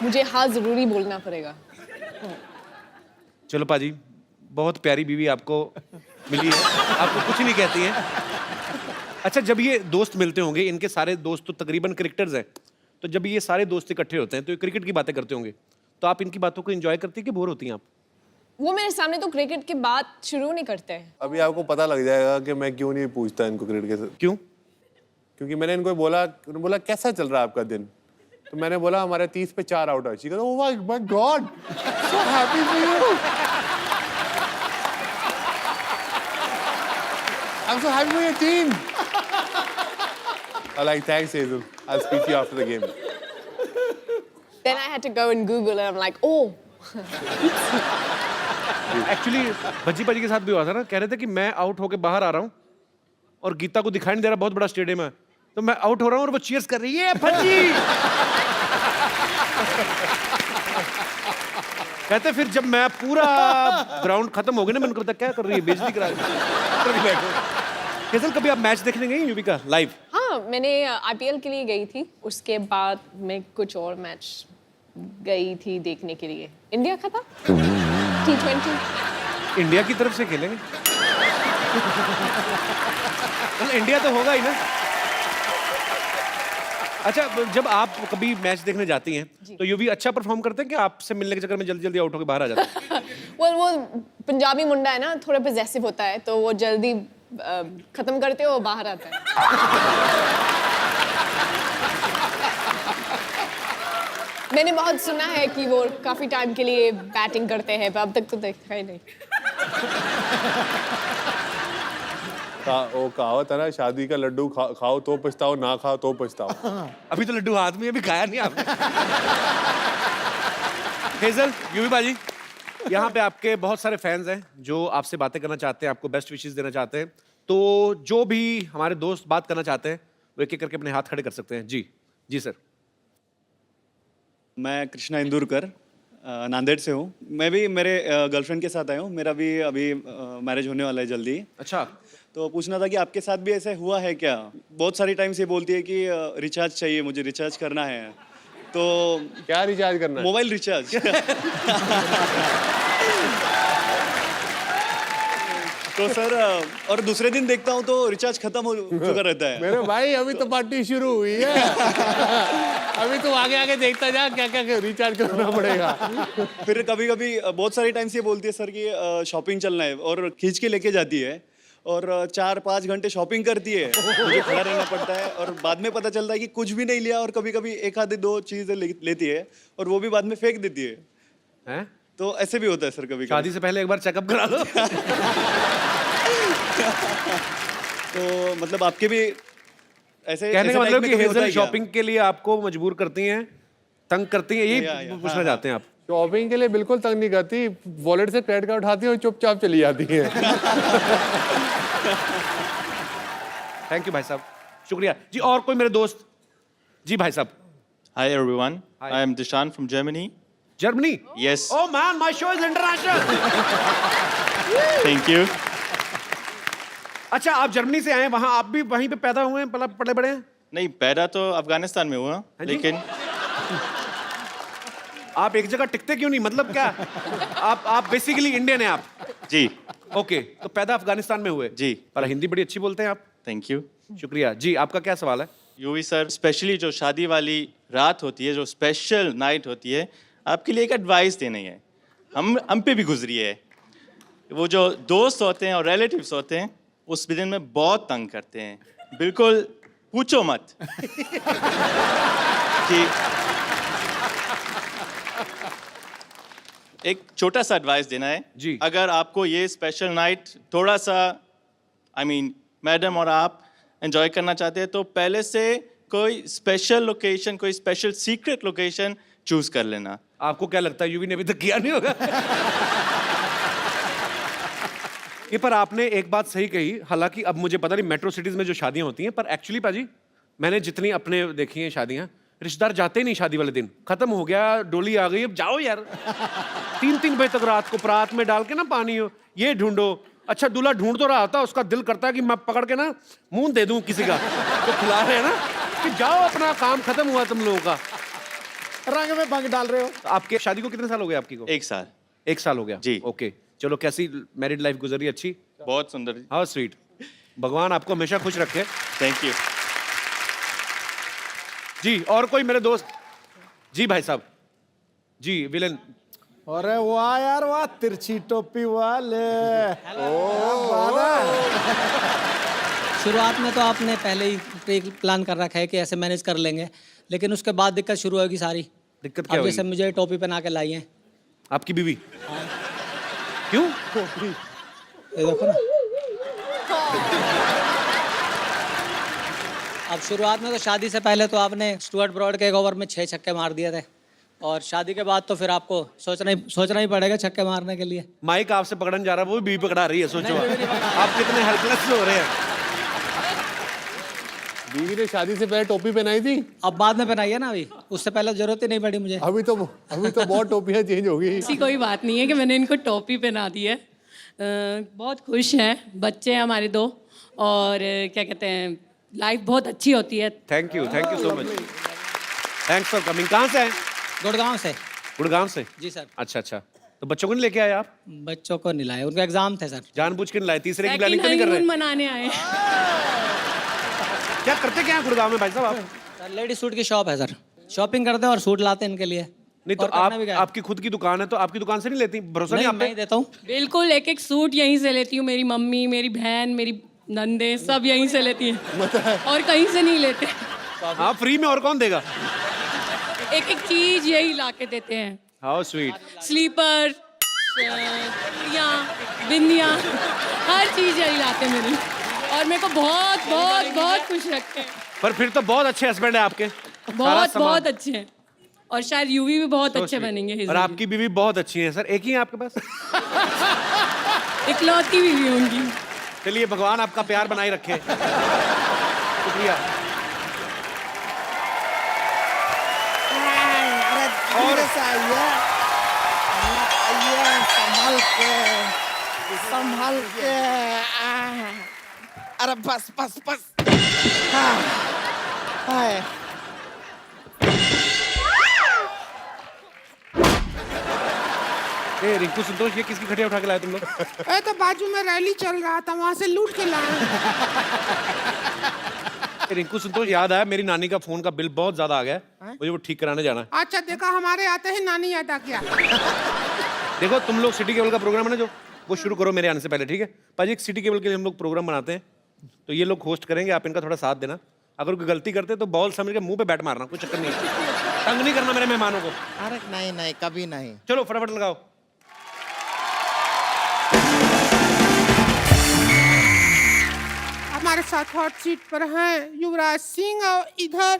मुझे हाँ जरूरी बोलना पड़ेगा. चलो पाजी, बहुत प्यारी बीवी आपको मिली है, आपको कुछ नहीं कहती है। अच्छा, जब ये दोस्त मिलते होंगे, इनके सारे दोस्त तो तकरीबन क्रिकेटर्स हैं, तो जब ये सारे दोस्त इकट्ठे होते हैं तो ये क्रिकेट की बातें करते होंगे, तो आप इनकी बातों को एंजॉय करती है कि बोर होती हैं आप? वो मेरे सामने तो क्रिकेट की बात शुरू नहीं करते हैं. अभी आपको पता लग जाएगा कि मैं क्यों नहीं पूछता इनको क्रिकेट के. क्यों? क्योंकि मैंने इनको बोला कैसा चल रहा है आपका दिन, तो मैंने बोला हमारे 30 पे 4 आउट है. She goes, oh my God, so happy for you, I am so happy for your team. I like, thanks Hazel, I'll speak to you after the game. Then I had to go and Google and I'm like, oh. Actually Bhajji पाजी के साथ भी हुआ था ना, कह रहे थे कि मैं आउट होके बाहर आ रहा हूँ और गीता को दिखाई नहीं दे रहा, बहुत बड़ा स्टेडियम है, तो मैं आउट हो रहा हूँ और वो चीयर्स कर रही है, भज्जी। कहते फिर जब मैं पूरा ग्राउंड खत्म हो गया ना, मैंने कहा क्या कर रही है, बेइज्जती करा रही है। केजल, कभी आप मैच देखने गई यूवी का लाइव? हाँ, मैंने IPL के लिए गई थी, उसके बाद मैं कुछ और मैच गई थी देखने के लिए. इंडिया का था T20. इंडिया की तरफ से खेलेंगे? इंडिया तो होगा ही ना। अच्छा, जब आप कभी मैच देखने जाती हैं तो यूवी अच्छा परफॉर्म करते हैं कि आपसे मिलने के चक्कर में जल्दी जल्दी आउट होकर बाहर आ जाते हैं? वो पंजाबी मुंडा है ना, थोड़ा पजेसिव होता है, तो वो जल्दी खत्म करते हो, बाहर आता है. मैंने बहुत सुना है कि वो काफी टाइम के लिए बैटिंग करते हैं, पर अब तक तो देखा ही नहीं. वो कहावत है ना, शादी का लड्डू खाओ तो पछताओ, ना खाओ तो पछताओ. अभी तो लड्डू हाथ में है, अभी खाया नहीं आपने। हेजल, यूवी बाजी, यहाँ पे आपके बहुत सारे फैंस हैं जो आपसे बातें करना चाहते हैं, आपको बेस्ट विशेस देना चाहते हैं, तो जो भी हमारे दोस्त बात करना चाहते हैं वो एक एक करके अपने हाथ खड़े कर सकते हैं। जी जी सर। मैं कृष्णा इंदुरकर, नांदेड़ से हूँ। मैं भी मेरे गर्लफ्रेंड के साथ आया हूँ। मेरा भी अभी मैरिज होने वाला है जल्दी। अच्छा, तो पूछना था कि आपके साथ भी ऐसे हुआ है क्या? बहुत सारी टाइम से बोलती है कि रिचार्ज चाहिए, मुझे रिचार्ज करना है। तो क्या रिचार्ज करना है? Mobile recharge. तो सर और दूसरे दिन देखता हूँ तो रिचार्ज खत्म हो चुका रहता है। मेरे भाई अभी तो पार्टी शुरू हुई है। अभी तो आगे आगे देखता जा क्या क्या रिचार्ज करना पड़ेगा। फिर कभी कभी बहुत सारी टाइम से बोलती है सर कि शॉपिंग चलना है और खींच के लेके जाती है और 4-5 घंटे शॉपिंग करती है। मुझे खड़ा रहना पड़ता है और बाद में पता चलता है कि कुछ भी नहीं लिया और कभी कभी एक आधे 2 चीजें लेती है और वो भी बाद में फेंक देती है। हैं? तो ऐसे भी होता है सर कभी शादी से पहले एक बार चेकअप करा लो। तो मतलब आपके भी ऐसे कहने का ऐसे मतलब टाइप कि में कभी होता हेजल है क्या? शॉपिंग के लिए आपको मजबूर करती हैं, तंग करती हैं, या, यही या, पूछना हाँ, चाहते हैं आप? शॉपिंग के लिए बिल्कुल तंग नहीं करती, वॉलेट से क्रेडिट कार्ड उठाती है और चुपचाप चली जाती है। थैंक यू भाई साहब, शुक्रिया जी। और कोई मेरे दोस्त? जी भाई साहब। Hi everyone, Hi. I am Dishan from Germany. Germany? Yes, Oh man, my show is international. thank you. अच्छा, आप जर्मनी से आए हैं, वहाँ आप भी वहीं पे पैदा हुए हैं, पले बड़े हैं? नहीं, पैदा तो अफगानिस्तान में हुआ, हाँ जी? लेकिन आप एक जगह टिकते क्यों नहीं? मतलब क्या? आप बेसिकली इंडियन हैं आप? जी, ओके, तो पैदा अफगानिस्तान में हुए? जी। पर हिंदी बड़ी अच्छी बोलते हैं आप। Thank you. शुक्रिया जी। आपका क्या सवाल है? यूवी सर, स्पेशली जो शादी वाली रात होती है, जो स्पेशल नाइट होती है, आपके लिए एक एडवाइस देनी है। हम पे भी गुजरी है। वो जो दोस्त होते हैं और रिलेटिव्स होते हैं, उस दिन में बहुत तंग करते हैं। बिल्कुल पूछो मत कि एक छोटा सा एडवाइस देना है जी। अगर आपको ये स्पेशल नाइट थोड़ा सा मैडम और आप एंजॉय करना चाहते हैं तो पहले से कोई स्पेशल लोकेशन, कोई स्पेशल सीक्रेट लोकेशन चूज कर लेना। आपको क्या लगता है यूवी ने अभी तक किया नहीं होगा? ये पर आपने एक बात सही कही, हालांकि अब मुझे पता नहीं मेट्रो सिटीज में जो शादियां होती हैं, पर एक्चुअली पाजी मैंने जितनी अपने देखी हैं शादियां, रिश्तेदार जाते ही नहीं शादी वाले दिन। खत्म हो गया, डोली आ गई, अब जाओ यार। 3-3 बजे तक रात को परात में डाल के ना पानी हो, ये ढूंढो। अच्छा, दूल्हा ढूंढ तो रहा था, उसका दिल करता है कि मैं पकड़ के ना मुंह दे दूं किसी का तो खिला रहे हैं ना, कि जाओ अपना काम खत्म हुआ तुम लोगों का। रंग में भंग डाल रहे हो। आपके शादी को कितने साल हो गए आपकी को? 1 साल। 1 साल हो गया जी। ओके, चलो कैसी मैरिड लाइफ गुजरी? अच्छी? बहुत सुंदर। How sweet. भगवान आपको हमेशा खुश रखे। थैंक यू जी। और कोई मेरे दोस्त? जी भाई साहब। जी विलेन। अरे वाह यार वाह, तिरछी टोपी वाले। शुरुआत में तो आपने पहले ही प्री प्लान कर रखा है कि ऐसे मैनेज कर लेंगे, लेकिन उसके बाद दिक्कत शुरू होगी सारी। दिक्कत क्या अब जैसे हुई? मुझे टोपी पहना के लाई है। आपकी बीवी? क्यों? ये देखो ना। अब शुरुआत में तो शादी से पहले तो आपने स्टुअर्ट ब्रॉड के एक ओवर में 6 छक्के मार दिए थे, और शादी के बाद तो फिर आपको सोचना ही पड़ेगा छक्के मारने के लिए। माइक आपसे पकड़ने जा रहा है, वो भी बीवी पकड़ा रही है। सोचो आप कितने हेल्पलेस हो रहे हैं। बीवी ने शादी से पहले टोपी पहनाई थी, अब बाद में पहनाई है ना, अभी उससे पहले जरूरत ही नहीं पड़ी मुझे। अभी तो बहुत टोपियां चेंज हो गई। ऐसी कोई बात नहीं है कि मैंने इनको टोपी पहना दी है। बहुत खुश हैं, बच्चे हैं हमारे 2, और क्या कहते हैं, लाइफ बहुत अच्छी होती है। Thank you so much. Thanks for coming. कहाँ से आए? गुड़गांव से। गुड़गांव से? जी सर। अच्छा, तो बच्चों को नहीं लेके आए आप? बच्चों को नहीं लाए, उनका एग्जाम थे सर। जानबूझ के नहीं लाए? तीसरे की सेकंड प्लानिंग तो नहीं कर रहे? हनीमून मनाने आए। क्या करते क्या हैं गुड़गांव में भाई साहब आप? सर लेडी सूट की शॉप है सर, शॉपिंग करते हैं और सूट लाते हैं इनके लिए। नहीं तो और करना आप भी क्या है? आपकी खुद की दुकान है, तो आपकी दुकान से नहीं लेती? भरोसा नहीं नहीं, आप मैं पे? ही देता हूँ। बिल्कुल, एक सूट यहीं से लेती हूँ। मेरी मम्मी, मेरी बहन, मेरी नंदे सब यहीं से लेती हैं, और कहीं से नहीं लेते। हाँ, फ्री में और कौन देगा? एक चीज यही ला के देते हैं। How sweet. स्लीपर, बिंदियाँ, हर चीज यही लाते हैं मेरी, और मेरे को बहुत बहुत बहुत खुश रखते हैं। पर फिर तो बहुत अच्छे हस्बैंड है आपके। बहुत बहुत अच्छे हैं, और शायद यूवी भी बहुत So अच्छे sweet. बनेंगे। और हिजल आपकी बीवी बहुत अच्छी है सर। एक ही है आपके पास? भी। इकलौती बीवी होंगी। चलिए, भगवान आपका प्यार बनाए रखे। शुक्रिया। और संभाल के अरे बस बस बस हाँ, हाय। ए रिंकू संतोष, ये किसकी खटिया उठा के लाए तुम लोग? ए तो बाजू में रैली चल रहा था, वहां से लूट के लाए। ए, रिंकू संतोष, याद आया मेरी नानी का फोन का बिल बहुत ज्यादा आ गया है, मुझे वो ठीक कराने जाना है। अच्छा देखा, हमारे आते ही नानी याद आ गया। देखो तुम लोग सिटी केबल का प्रोग्राम है ना जो, वो शुरू करो मेरे आने से पहले, ठीक है पाजी? एक सिटी केबल के लिए हम लोग प्रोग्राम बनाते हैं, तो ये लोग होस्ट करेंगे, आप इनका थोड़ा साथ देना। अगर कोई गलती करते तो बॉल समझ के मुंह पे बैट मारना, कोई चक्कर नहीं, तंग नहीं करना मेरे मेहमानों को। अरे नहीं नहीं, कभी नहीं। चलो फटाफट लगाओ। हमारे साथ हॉट सीट पर हैं युवराज सिंह और इधर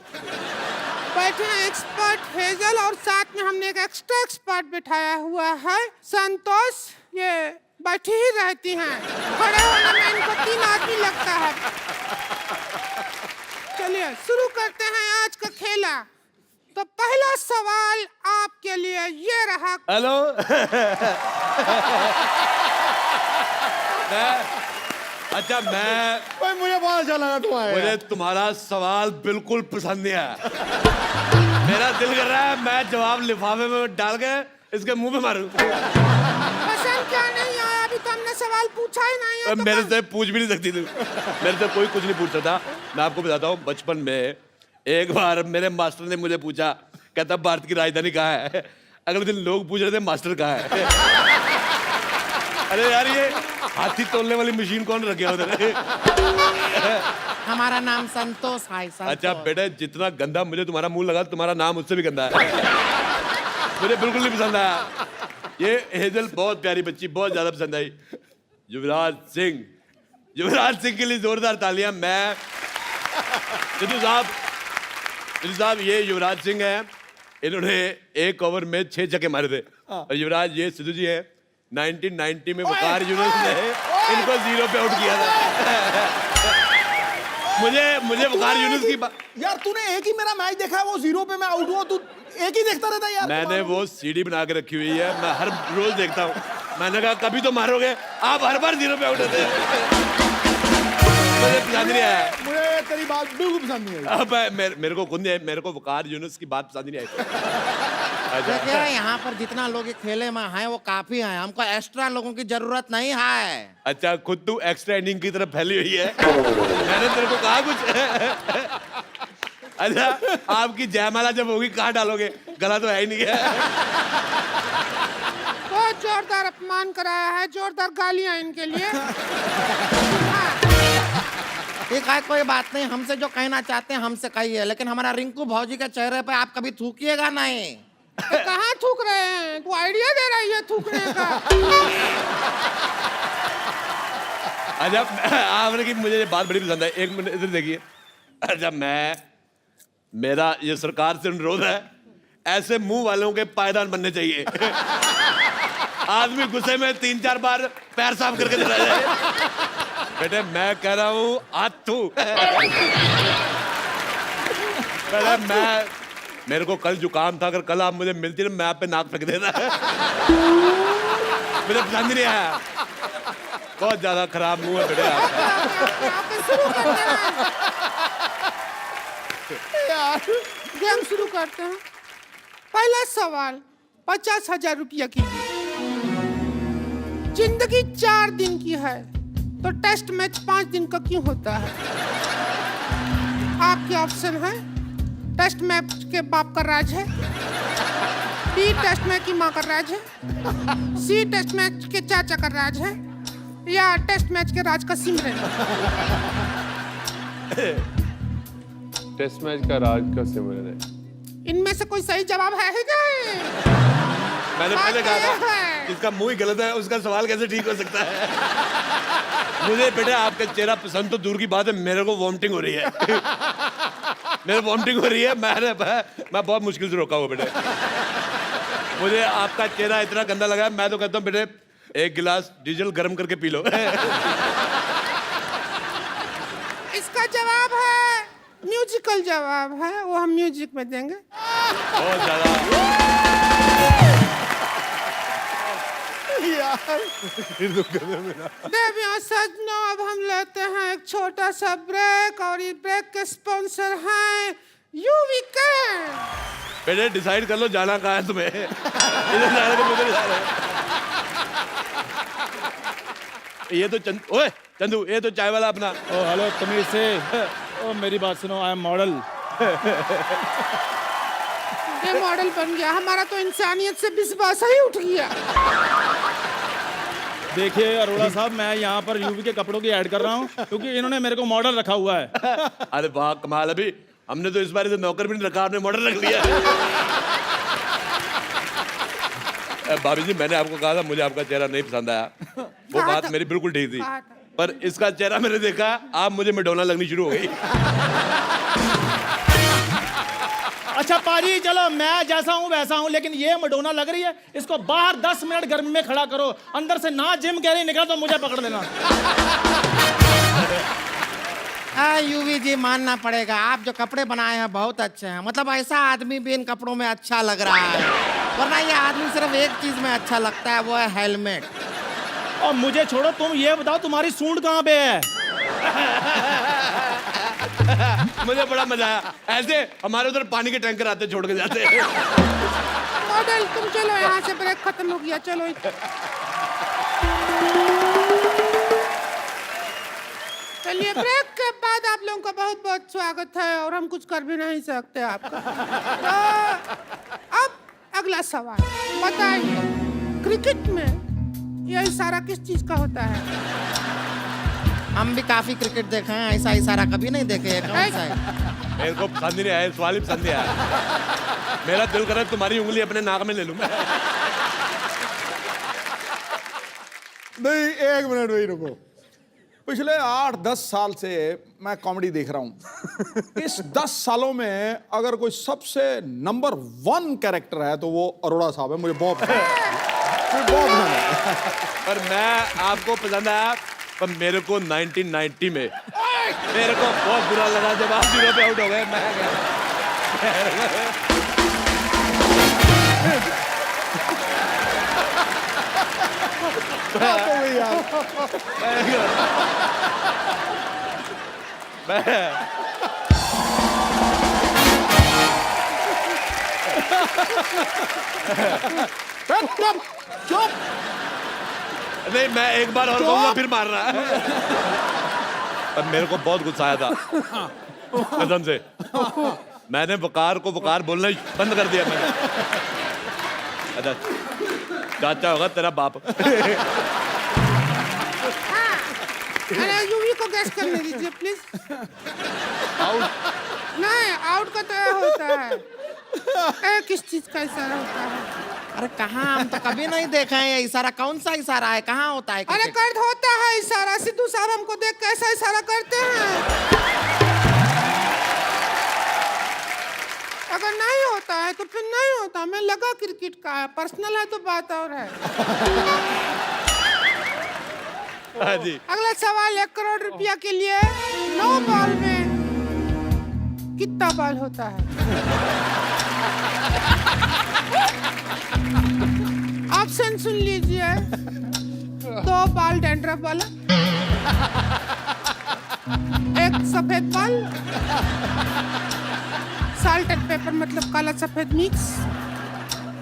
बैठे हैं एक्सपर्ट हेजल, और साथ में हमने एक एक्स्ट्रा एक्सपर्ट बिठाया हुआ है संतोष। ये बैठी ही रहती हैं, खड़े होने में इनको 3 आदमी लगता है। चलिए शुरू करते हैं आज का खेला। तो पहला सवाल आपके लिए ये रहा। हेलो। अच्छा मैं, मुझे बहुत अच्छा लगा तुम्हारा। मुझे तुम्हारा सवाल बिल्कुल पसंद नहीं आया। मेरा दिल कर रहा है मैं जवाब लिफाफे में डाल के इसके मुंह पे मारूं। पसंद क्या नहीं आया? अभी तो हमने सवाल पूछा ही नहीं है। तो मेरे से पूछ भी नहीं सकती तू, मेरे से कोई कुछ नहीं पूछ सकता। मैं आपको बताता हूँ, बचपन में एक बार मेरे मास्टर ने मुझे पूछा, कहता भारत की राजधानी कहाँ है? अगले दिन लोग पूछ रहे थे मास्टर कहाँ है। अरे यार ये हाथी तोलने वाली मशीन कौन रखे उधर? हमारा नाम संतोष है। अच्छा बेटे, जितना गंदा मुझे तुम्हारा मुंह लगा, तुम्हारा नाम उससे भी गंदा है। मुझे बिल्कुल नहीं पसंद आया। ये हेजल बहुत प्यारी बच्ची, बहुत ज्यादा पसंद आई। युवराज सिंह, युवराज सिंह के लिए जोरदार तालियां। मैं सिद्धू साहब, ये युवराज सिंह है, इन्होंने एक ओवर में 6 छक्के मारे थे। और युवराज ये सिद्धू जी है, 1990 में वकार यूनुस ने इनको 0 पे आउट किया था। मुझे वकार यूनुस की यार तूने एक ही मेरा मैच देखा है, वो 0 पे मैं आउट हुआ, तू एक ही देखता रहता यार। मैंने वो सीडी बना के रखी हुई है, मैं हर रोज देखता हूँ। मैंने कहा कभी तो मारोगे, आप हर बार 0 पे आउट होते हैं। मुझे पसंद नहीं आया। मुझे तेरी बात बिल्कुल पसंद नहीं आई। अब मेरे को खुद नहीं, मेरे को वकार यूनुस की बात पसंद नहीं आई। देखिए यहाँ पर जितना लोग ये खेले में हैं वो काफी हैं, हमको एक्स्ट्रा लोगों की जरूरत नहीं है। अच्छा खुद तू एक्स्ट्रा इनिंग की तरफ फैली हुई है। मैंने तेरे को कहा कुछ? अच्छा आपकी जयमाला जब होगी कहाँ डालोगे? गला तो है ही नहीं है। बहुत जोरदार अपमान कराया है, जोरदार गालियां इनके लिए। ठीक है कोई बात नहीं, हमसे जो कहना चाहते हैं हमसे कहिए, लेकिन हमारा रिंकू भौजी के चेहरे पे आप कभी थूकिएगा नहीं। तो कहाँ थूक रहे हैं? तू आइडिया दे रही है थूकने का। अच्छा आपने की मुझे ये बात बड़ी पसंद है। एक मिनट इधर देखिए। अच्छा मेरा ये सरकार से अनुरोध है, ऐसे मुंह वालों के पायदान बनने चाहिए। आदमी गुस्से में 3-4 बार पैर साफ करके चला जाए। बेटे मैं कह रहा हूँ आथू। मेरे को कल जुकाम था, अगर कल आप मुझे मिलती ना मैं आप पे नाक फेंक देता। मुझे पसंद नहीं आया, बहुत ज्यादा खराब मुंह है बेटे यार गेम शुरू करते हैं। पहला सवाल 50,000 रुपया की। जिंदगी 4 दिन की है तो टेस्ट मैच 5 दिन का क्यों होता है? आपके ऑप्शन है, टेस्ट मैच के बाप का राज है, बी टेस्ट मैच की माँ का राज है, सी टेस्ट मैच के चाचा का राज है, या टेस्ट मैच के राज का सिमरन। टेस्ट मैच का राज का सिमरन है। इनमें से कोई सही जवाब है ही नहीं। मैंने पहले कहा था जिसका मुंह ही गलत है उसका सवाल कैसे ठीक हो सकता है। मुझे बेटे आपका चेहरा पसंद तो दूर की बात है, मेरे को वॉमिटिंग हो रही है। मेरे वॉमिटिंग हो रही है। मैं बहुत मुश्किल से रोका हुआ बेटे। मुझे आपका चेहरा इतना गंदा लगा है, मैं तो कहता हूँ बेटे 1 गिलास डीजल गर्म करके पी लो। इसका जवाब है म्यूजिकल जवाब है, वो हम म्यूजिक में देंगे। बहुत ज्यादा देवियों सजनों, अब हम लेते हैं एक छोटा सा ब्रेक और ये ब्रेक के स्पॉन्सर हैं यूविका। पहले डिसाइड कर लो जाना कहाँ है तुम्हें। इधर जा रहे थे, उधर जा रहे हो। ये तो ओए चंदू, ये तो चाय वाला अपना। ओ हेलो तमीज से। ओ मेरी बात सुनो, आई एम मॉडल। ये मॉडल बन गया, हमारा तो इंसानियत से विश्वास ही उठ गया। देखिए अरोड़ा साहब, मैं यहाँ पर यूवी के कपड़ों की ऐड कर रहा हूँ क्योंकि इन्होंने मेरे को मॉडल रखा हुआ है। अरे वाह कमाल, अभी हमने तो इस बार नौकर भी नहीं रखा, आपने मॉडल रख लिया। भाभी जी, मैंने आपको कहा था मुझे आपका चेहरा नहीं पसंद आया, वो बात मेरी बिल्कुल ठीक थी, पर इसका चेहरा मैंने देखा, आप मुझे मैडोना लगनी शुरू हो गई। अच्छा पाजी, चलो मैं जैसा हूँ वैसा हूँ, लेकिन ये मडोना लग रही है, इसको बाहर 10 मिनट गर्मी में खड़ा करो, अंदर से ना जिम कह रही निकला तो मुझे पकड़ लेना। यूवी जी, मानना पड़ेगा, आप जो कपड़े बनाए हैं बहुत अच्छे हैं। मतलब ऐसा आदमी भी इन कपड़ों में अच्छा लग रहा है, वरना ये आदमी सिर्फ एक चीज में अच्छा लगता है, वो है हेलमेट। और मुझे छोड़ो, तुम ये बताओ तुम्हारी सूंड कहाँ पे है? मुझे बड़ा मजा आया, ऐसे हमारे उधर पानी के टैंकर आते छोड़ के जाते हैं। मॉडल तुम चलो, यहाँ से ब्रेक खत्म हो गया, चलो। चलिए, ब्रेक के बाद आप लोगों का बहुत बहुत स्वागत है, और हम कुछ कर भी नहीं सकते आपका। तो अब अगला सवाल बताइए, क्रिकेट में यह इशारा किस चीज का होता है? हम भी काफी क्रिकेट देखे हैं, ऐसा इशारा कभी नहीं देखे। कौन सा है? मेरे को पसंद ही नहीं आया, सवाल ही पसंद नहीं आया। मेरा दिल करे तुम्हारी उंगली अपने नाक में ले लूं मैं। नहीं, एक मिनट वही रुको। पिछले 8-10 साल से मैं कॉमेडी देख रहा हूँ। इस 10 सालों में अगर कोई सबसे नंबर 1 कैरेक्टर है तो वो अरोड़ा साहब है। मुझे बहुत पसंद है। पर मैं आपको पसंद आया, पर मेरे को 1990 में मेरे को बहुत बुरा लगा जब आप 0 पे आउट हो गए। मैं चुप। नहीं, मैं एक बार और कहूंगा फिर मार रहा है। पर मेरे को बहुत गुस्सा आया था कसम से। मैंने वकार को वकार बोलना ही बंद कर दिया मैंने। अच्छा, चाचा होगा तेरा बाप। अरे यूवी को गैस करने दीजिए प्लीज। आउट नहीं, आउट का तो होता है। किस चीज का इशारा होता है? अरे कहाँ, हम तो कभी नहीं देखे हैं ये इशारा। कौन सा इशारा है, कहाँ होता है? अरे कर्द होता है इशारा। सिद्धू साहब हमको देख कैसा इशारा करते हैं। अगर नहीं होता है तो फिर नहीं होता। मैं लगा क्रिकेट का है, पर्सनल है तो बात और है। हाँ जी। अगला सवाल 1 करोड़ रुपया के लिए 9 बॉल में कितना बॉल होता है? ऑप्शन सुन लीजिए। 2 बॉल डैंड्रफ वाला, 1 सफेद बॉल, साल्ट एंड पेपर मतलब काला सफेद मिक्स,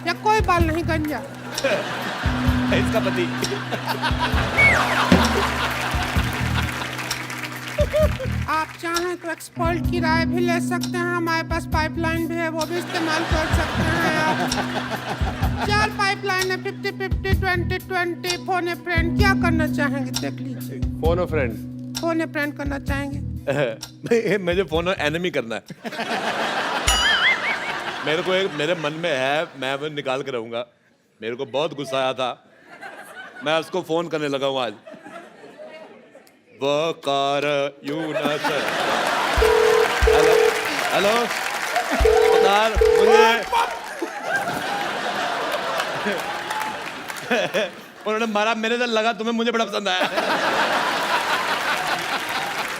या कोई बॉल नहीं, गंजा। इसका पति। आप चाहें तो एक्सपर्ट की राय भी ले सकते हैं। हमारे पास पाइपलाइन भी है, वो भी इस्तेमाल कर सकते हैं आप। 4 पाइपलाइन है, 50-50, 20-20, फोन ए फ्रेंड। क्या करना चाहेंगे देख लीजिए। फोन अ फ्रेंड। फोन ए फ्रेंड करना चाहेंगे? मुझे फोन एनिमी करना है। मेरे को एक मेरे मन में है, मैं वो निकाल के रहूंगा। मेरे को बहुत गुस्सा आया था, मैं उसको फोन करने लगा हूँ आज। वकार यूनस। हेलो हेलो वकार, मुझे उन्होंने मारा, मेरे से लगा तुम्हें मुझे बड़ा पसंद आया।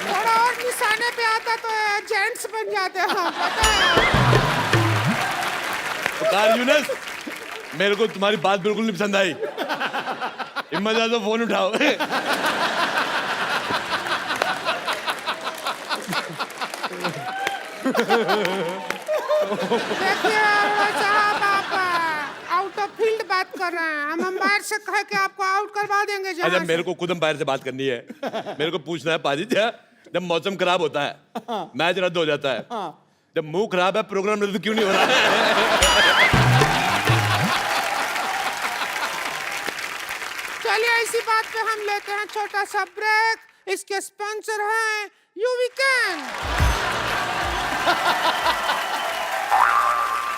थोड़ा और निशाने पे आता तो जेंट्स बन जाते हैं, पता है। वकार यूनस, मेरे को तुम्हारी बात बिल्कुल नहीं पसंद आई। हिम्मत है तो फोन उठाओ। देखिए साहब, आप आउट ऑफ फील्ड बात कर रहे हैं। हम अंपायर से कह के आपको आउट करवा देंगे। अच्छा, मेरे को खुद अंपायर से बात करनी है। मेरे को पूछना है पाजी, जब मौसम खराब होता है, मैच रद्द हो जाता है, जब मुंह खराब है, प्रोग्राम रद्द क्यों नहीं हो रहा है? चलिए इसी बात पे हम लेते हैं छोटा सा ब्रेक। इसके स्पॉन्सर हैं यूवी कैन।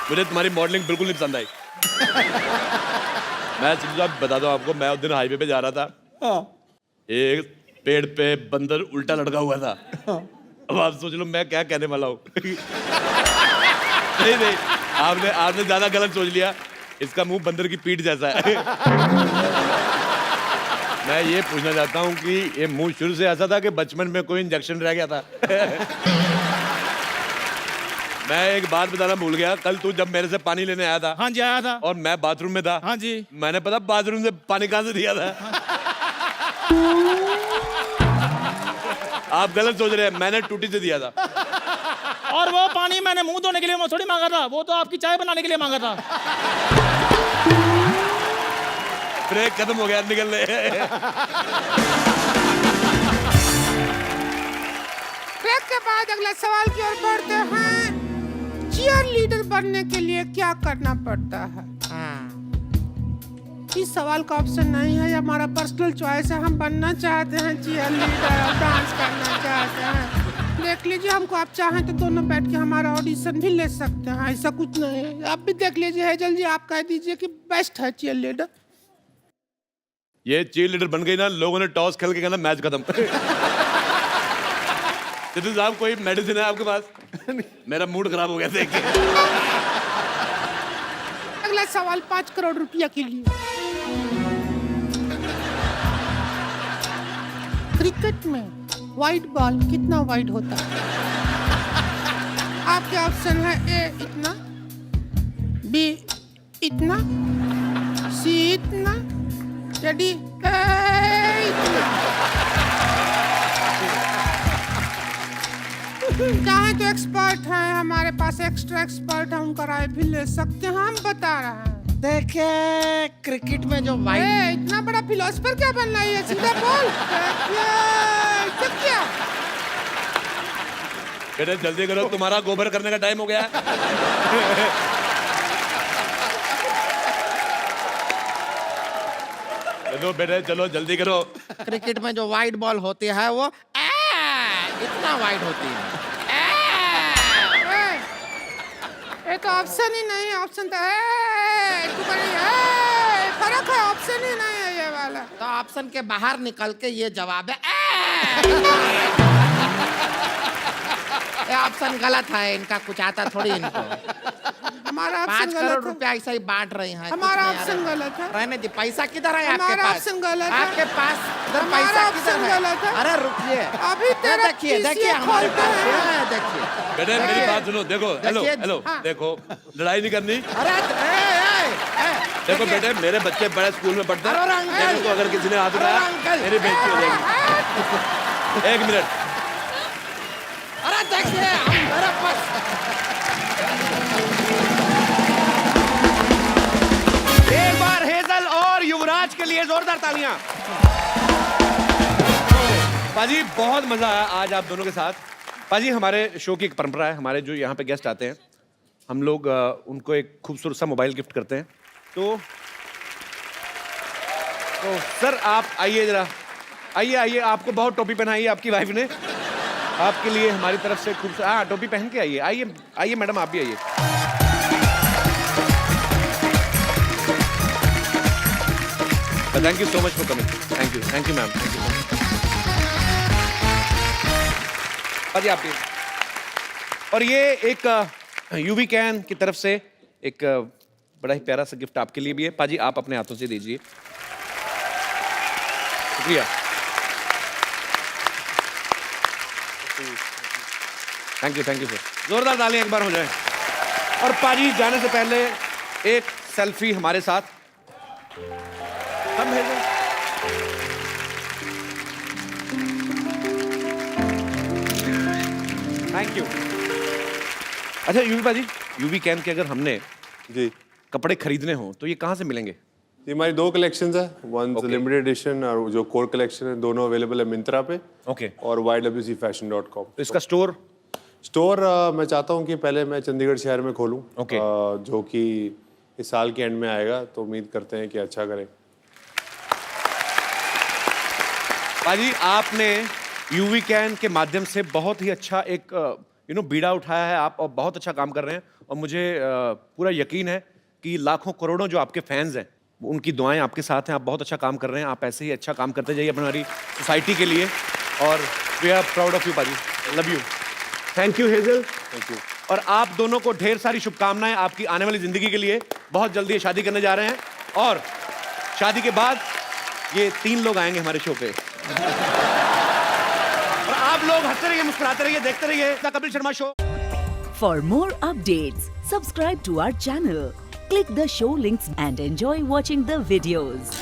मुझे तुम्हारी मॉडलिंग बिल्कुल नहीं पसंद आई। मैं सीधा बता दूं आपको, मैं उस दिन हाईवे पे जा रहा था, एक पेड़ पे बंदर उल्टा लटका हुआ था। अब आप सोच लो मैं क्या कहने वाला हूँ। नहीं, आपने ज्यादा गलत सोच लिया। इसका मुंह बंदर की पीठ जैसा है। मैं ये पूछना चाहता हूँ कि ये मुंह शुरू से ऐसा था कि बचपन में कोई इंजेक्शन रह गया था? मैं एक बात बताना भूल गया। कल तू जब मेरे से पानी लेने आया था, हाँ जी आया था, और मैं बाथरूम में था, हाँ जी, मैंने पता बाथरूम से पानी कहां से दिया था? आप गलत सोच रहे हैं, मैंने टूटी से दिया था। और वो पानी मैंने मुंह धोने के लिए थोड़ी मांगा था, वो तो आपकी चाय बनाने के लिए मांगा था। ब्रेक खत्म हो गया, निकलने। ब्रेक के बाद अगला सवाल की ओर बढ़ते हैं। चीयर लीडर बनने के लिए क्या करना पड़ता है? इस सवाल का ऑप्शन नहीं है, ये हमारा पर्सनल चॉइस है। हम बनना चाहते हैं चीयर लीडर और डांस करना चाहते हैं। देख लीजिए, हमको आप चाहें तो दोनों बैठ के हमारा ऑडिशन भी ले सकते हैं। ऐसा कुछ नहीं है, आप भी देख लीजिए। हेजल जी, आप कह दीजिए कि बेस्ट है चीयर लीडर। ये चीयर लीडर बन गई ना, लोगों ने टॉस खेल के कहना मैच खत्म। सिद्धू साहब, कोई मेडिसिन है आपके पास? मेरा मूड खराब हो गया देख के। अगला सवाल 5 करोड़ रुपया के लिए। क्रिकेट में वाइड बॉल कितना वाइड होता है? आपके ऑप्शन है ए इतना, बी इतना, सी इतना, या डी इतना। चाहे तो एक्सपर्ट हैं, हमारे पास एक्स्ट्रा एक्सपर्ट है, उनका राय भी ले सकते हैं। हम बता रहे हैं। देखिए, क्रिकेट में जो वाइड, इतना बड़ा फिलोसफर क्या बनना है? सीधा बोल। क्या बेटे जल्दी करो, तुम्हारा गोबर करने का टाइम हो गया है। चलो बेटे, चलो जल्दी करो। क्रिकेट में जो वाइड बॉल होती है वो इतना वाइड होती है। ये तो ऑप्शन ही नहीं है। ऑप्शन तो है, फर्क है, ऑप्शन ही नहीं है ये वाला। तो ऑप्शन के बाहर निकल के ये जवाब है। ये ऑप्शन गलत है, इनका कुछ आता थोड़ी इनको। हमारा 5 करोड़ रुपया ऐसा ही बांट रही हैं। हमारा ऑप्शन गलत है। रहने दी, पैसा किधर है आपके हमारा पास? ऑप्शन गलत है। आपके पास इधर हमारा पैसा किधर ऑप्शन है? गलत है। अरे रुकिए, अभी तेरा देखिए PCA देखिए हमारे खोलते पास हैं। है, देखिए। बेटे मेरी बात सुनो, देखो, हेलो देखिए, हेलो, हाँ। देखो, लड़ाई नहीं करनी। अरे देखो बेटे, मेरे बच्चे बड़े स्कूल में पढ़ते अरे हैं, अंकल! मेरे को अगर किसी ने हाथ उठाया, अंकल! मेरी बेइज्जती हो जाएगी। 1 मिनट। अरे देखिए, मेरे पास एक बार हेजल और युवराज के लिए जोरदार तालियां। पाजी, बहुत मजा आया आज आप दोनों के साथ। पाजी, हमारे शो की एक परंपरा है, हमारे जो यहाँ पे गेस्ट आते हैं, हम लोग उनको एक खूबसूरत सा मोबाइल गिफ्ट करते हैं। तो सर आप आइए जरा, आइए, आपको बहुत टोपी पहनाई है आपकी वाइफ ने। आपके लिए हमारी तरफ से खूबसूरत, हाँ टोपी पहन के आइए मैडम, आप भी आइए। Thank you so much for coming. Thank you ma'am, thank you. पाजी आप, और ये एक यूवी कैन की तरफ से एक बड़ा ही प्यारा सा गिफ्ट आपके लिए भी है। पाजी आप अपने हाथों से दीजिए। शुक्रिया। Thank you sir. जोरदार तालियां एक बार हो जाए। और पाजी जाने से पहले एक सेल्फी हमारे साथ। कम हेजल। Thank you. अच्छा यूवी बाजी, यूवी कैन के अगर हमने जी कपड़े खरीदने हो तो ये कहाँ से मिलेंगे? ये हमारी 2 कलेक्शंस है, वन लिमिटेड एडिशन और जो कोर कलेक्शन है, दोनों अवेलेबल है मिंत्रा पे ओके। और ywcfashion.com। तो इसका स्टोर? स्टोर मैं चाहता हूँ कि पहले मैं चंडीगढ़ शहर में खोलूँ, ओके। जो कि इस साल के एंड में आएगा, तो उम्मीद करते हैं कि अच्छा करें। बाजी आपने यूवी कैन के माध्यम से बहुत ही अच्छा एक बीड़ा उठाया है आप, और बहुत अच्छा काम कर रहे हैं। और मुझे पूरा यकीन है कि लाखों करोड़ों जो आपके फैंस हैं उनकी दुआएं आपके साथ हैं। आप बहुत अच्छा काम कर रहे हैं, आप ऐसे ही अच्छा काम करते जाइए हमारी सोसाइटी के लिए। और we are proud of you Bhajji, love you. Thank you Hazel. Thank you. और आप दोनों को ढेर सारी शुभकामनाएं आपकी आने वाली जिंदगी के लिए। बहुत जल्दी ये शादी करने जा रहे हैं और शादी के बाद ये 3 लोग आएंगे हमारे शो पे। और आप लोग हंसते रहिए, मुस्कुराते रहिए, देखते रहिए the Kapil Sharma show. For more updates, subscribe to our channel, click the show links and enjoy watching the videos.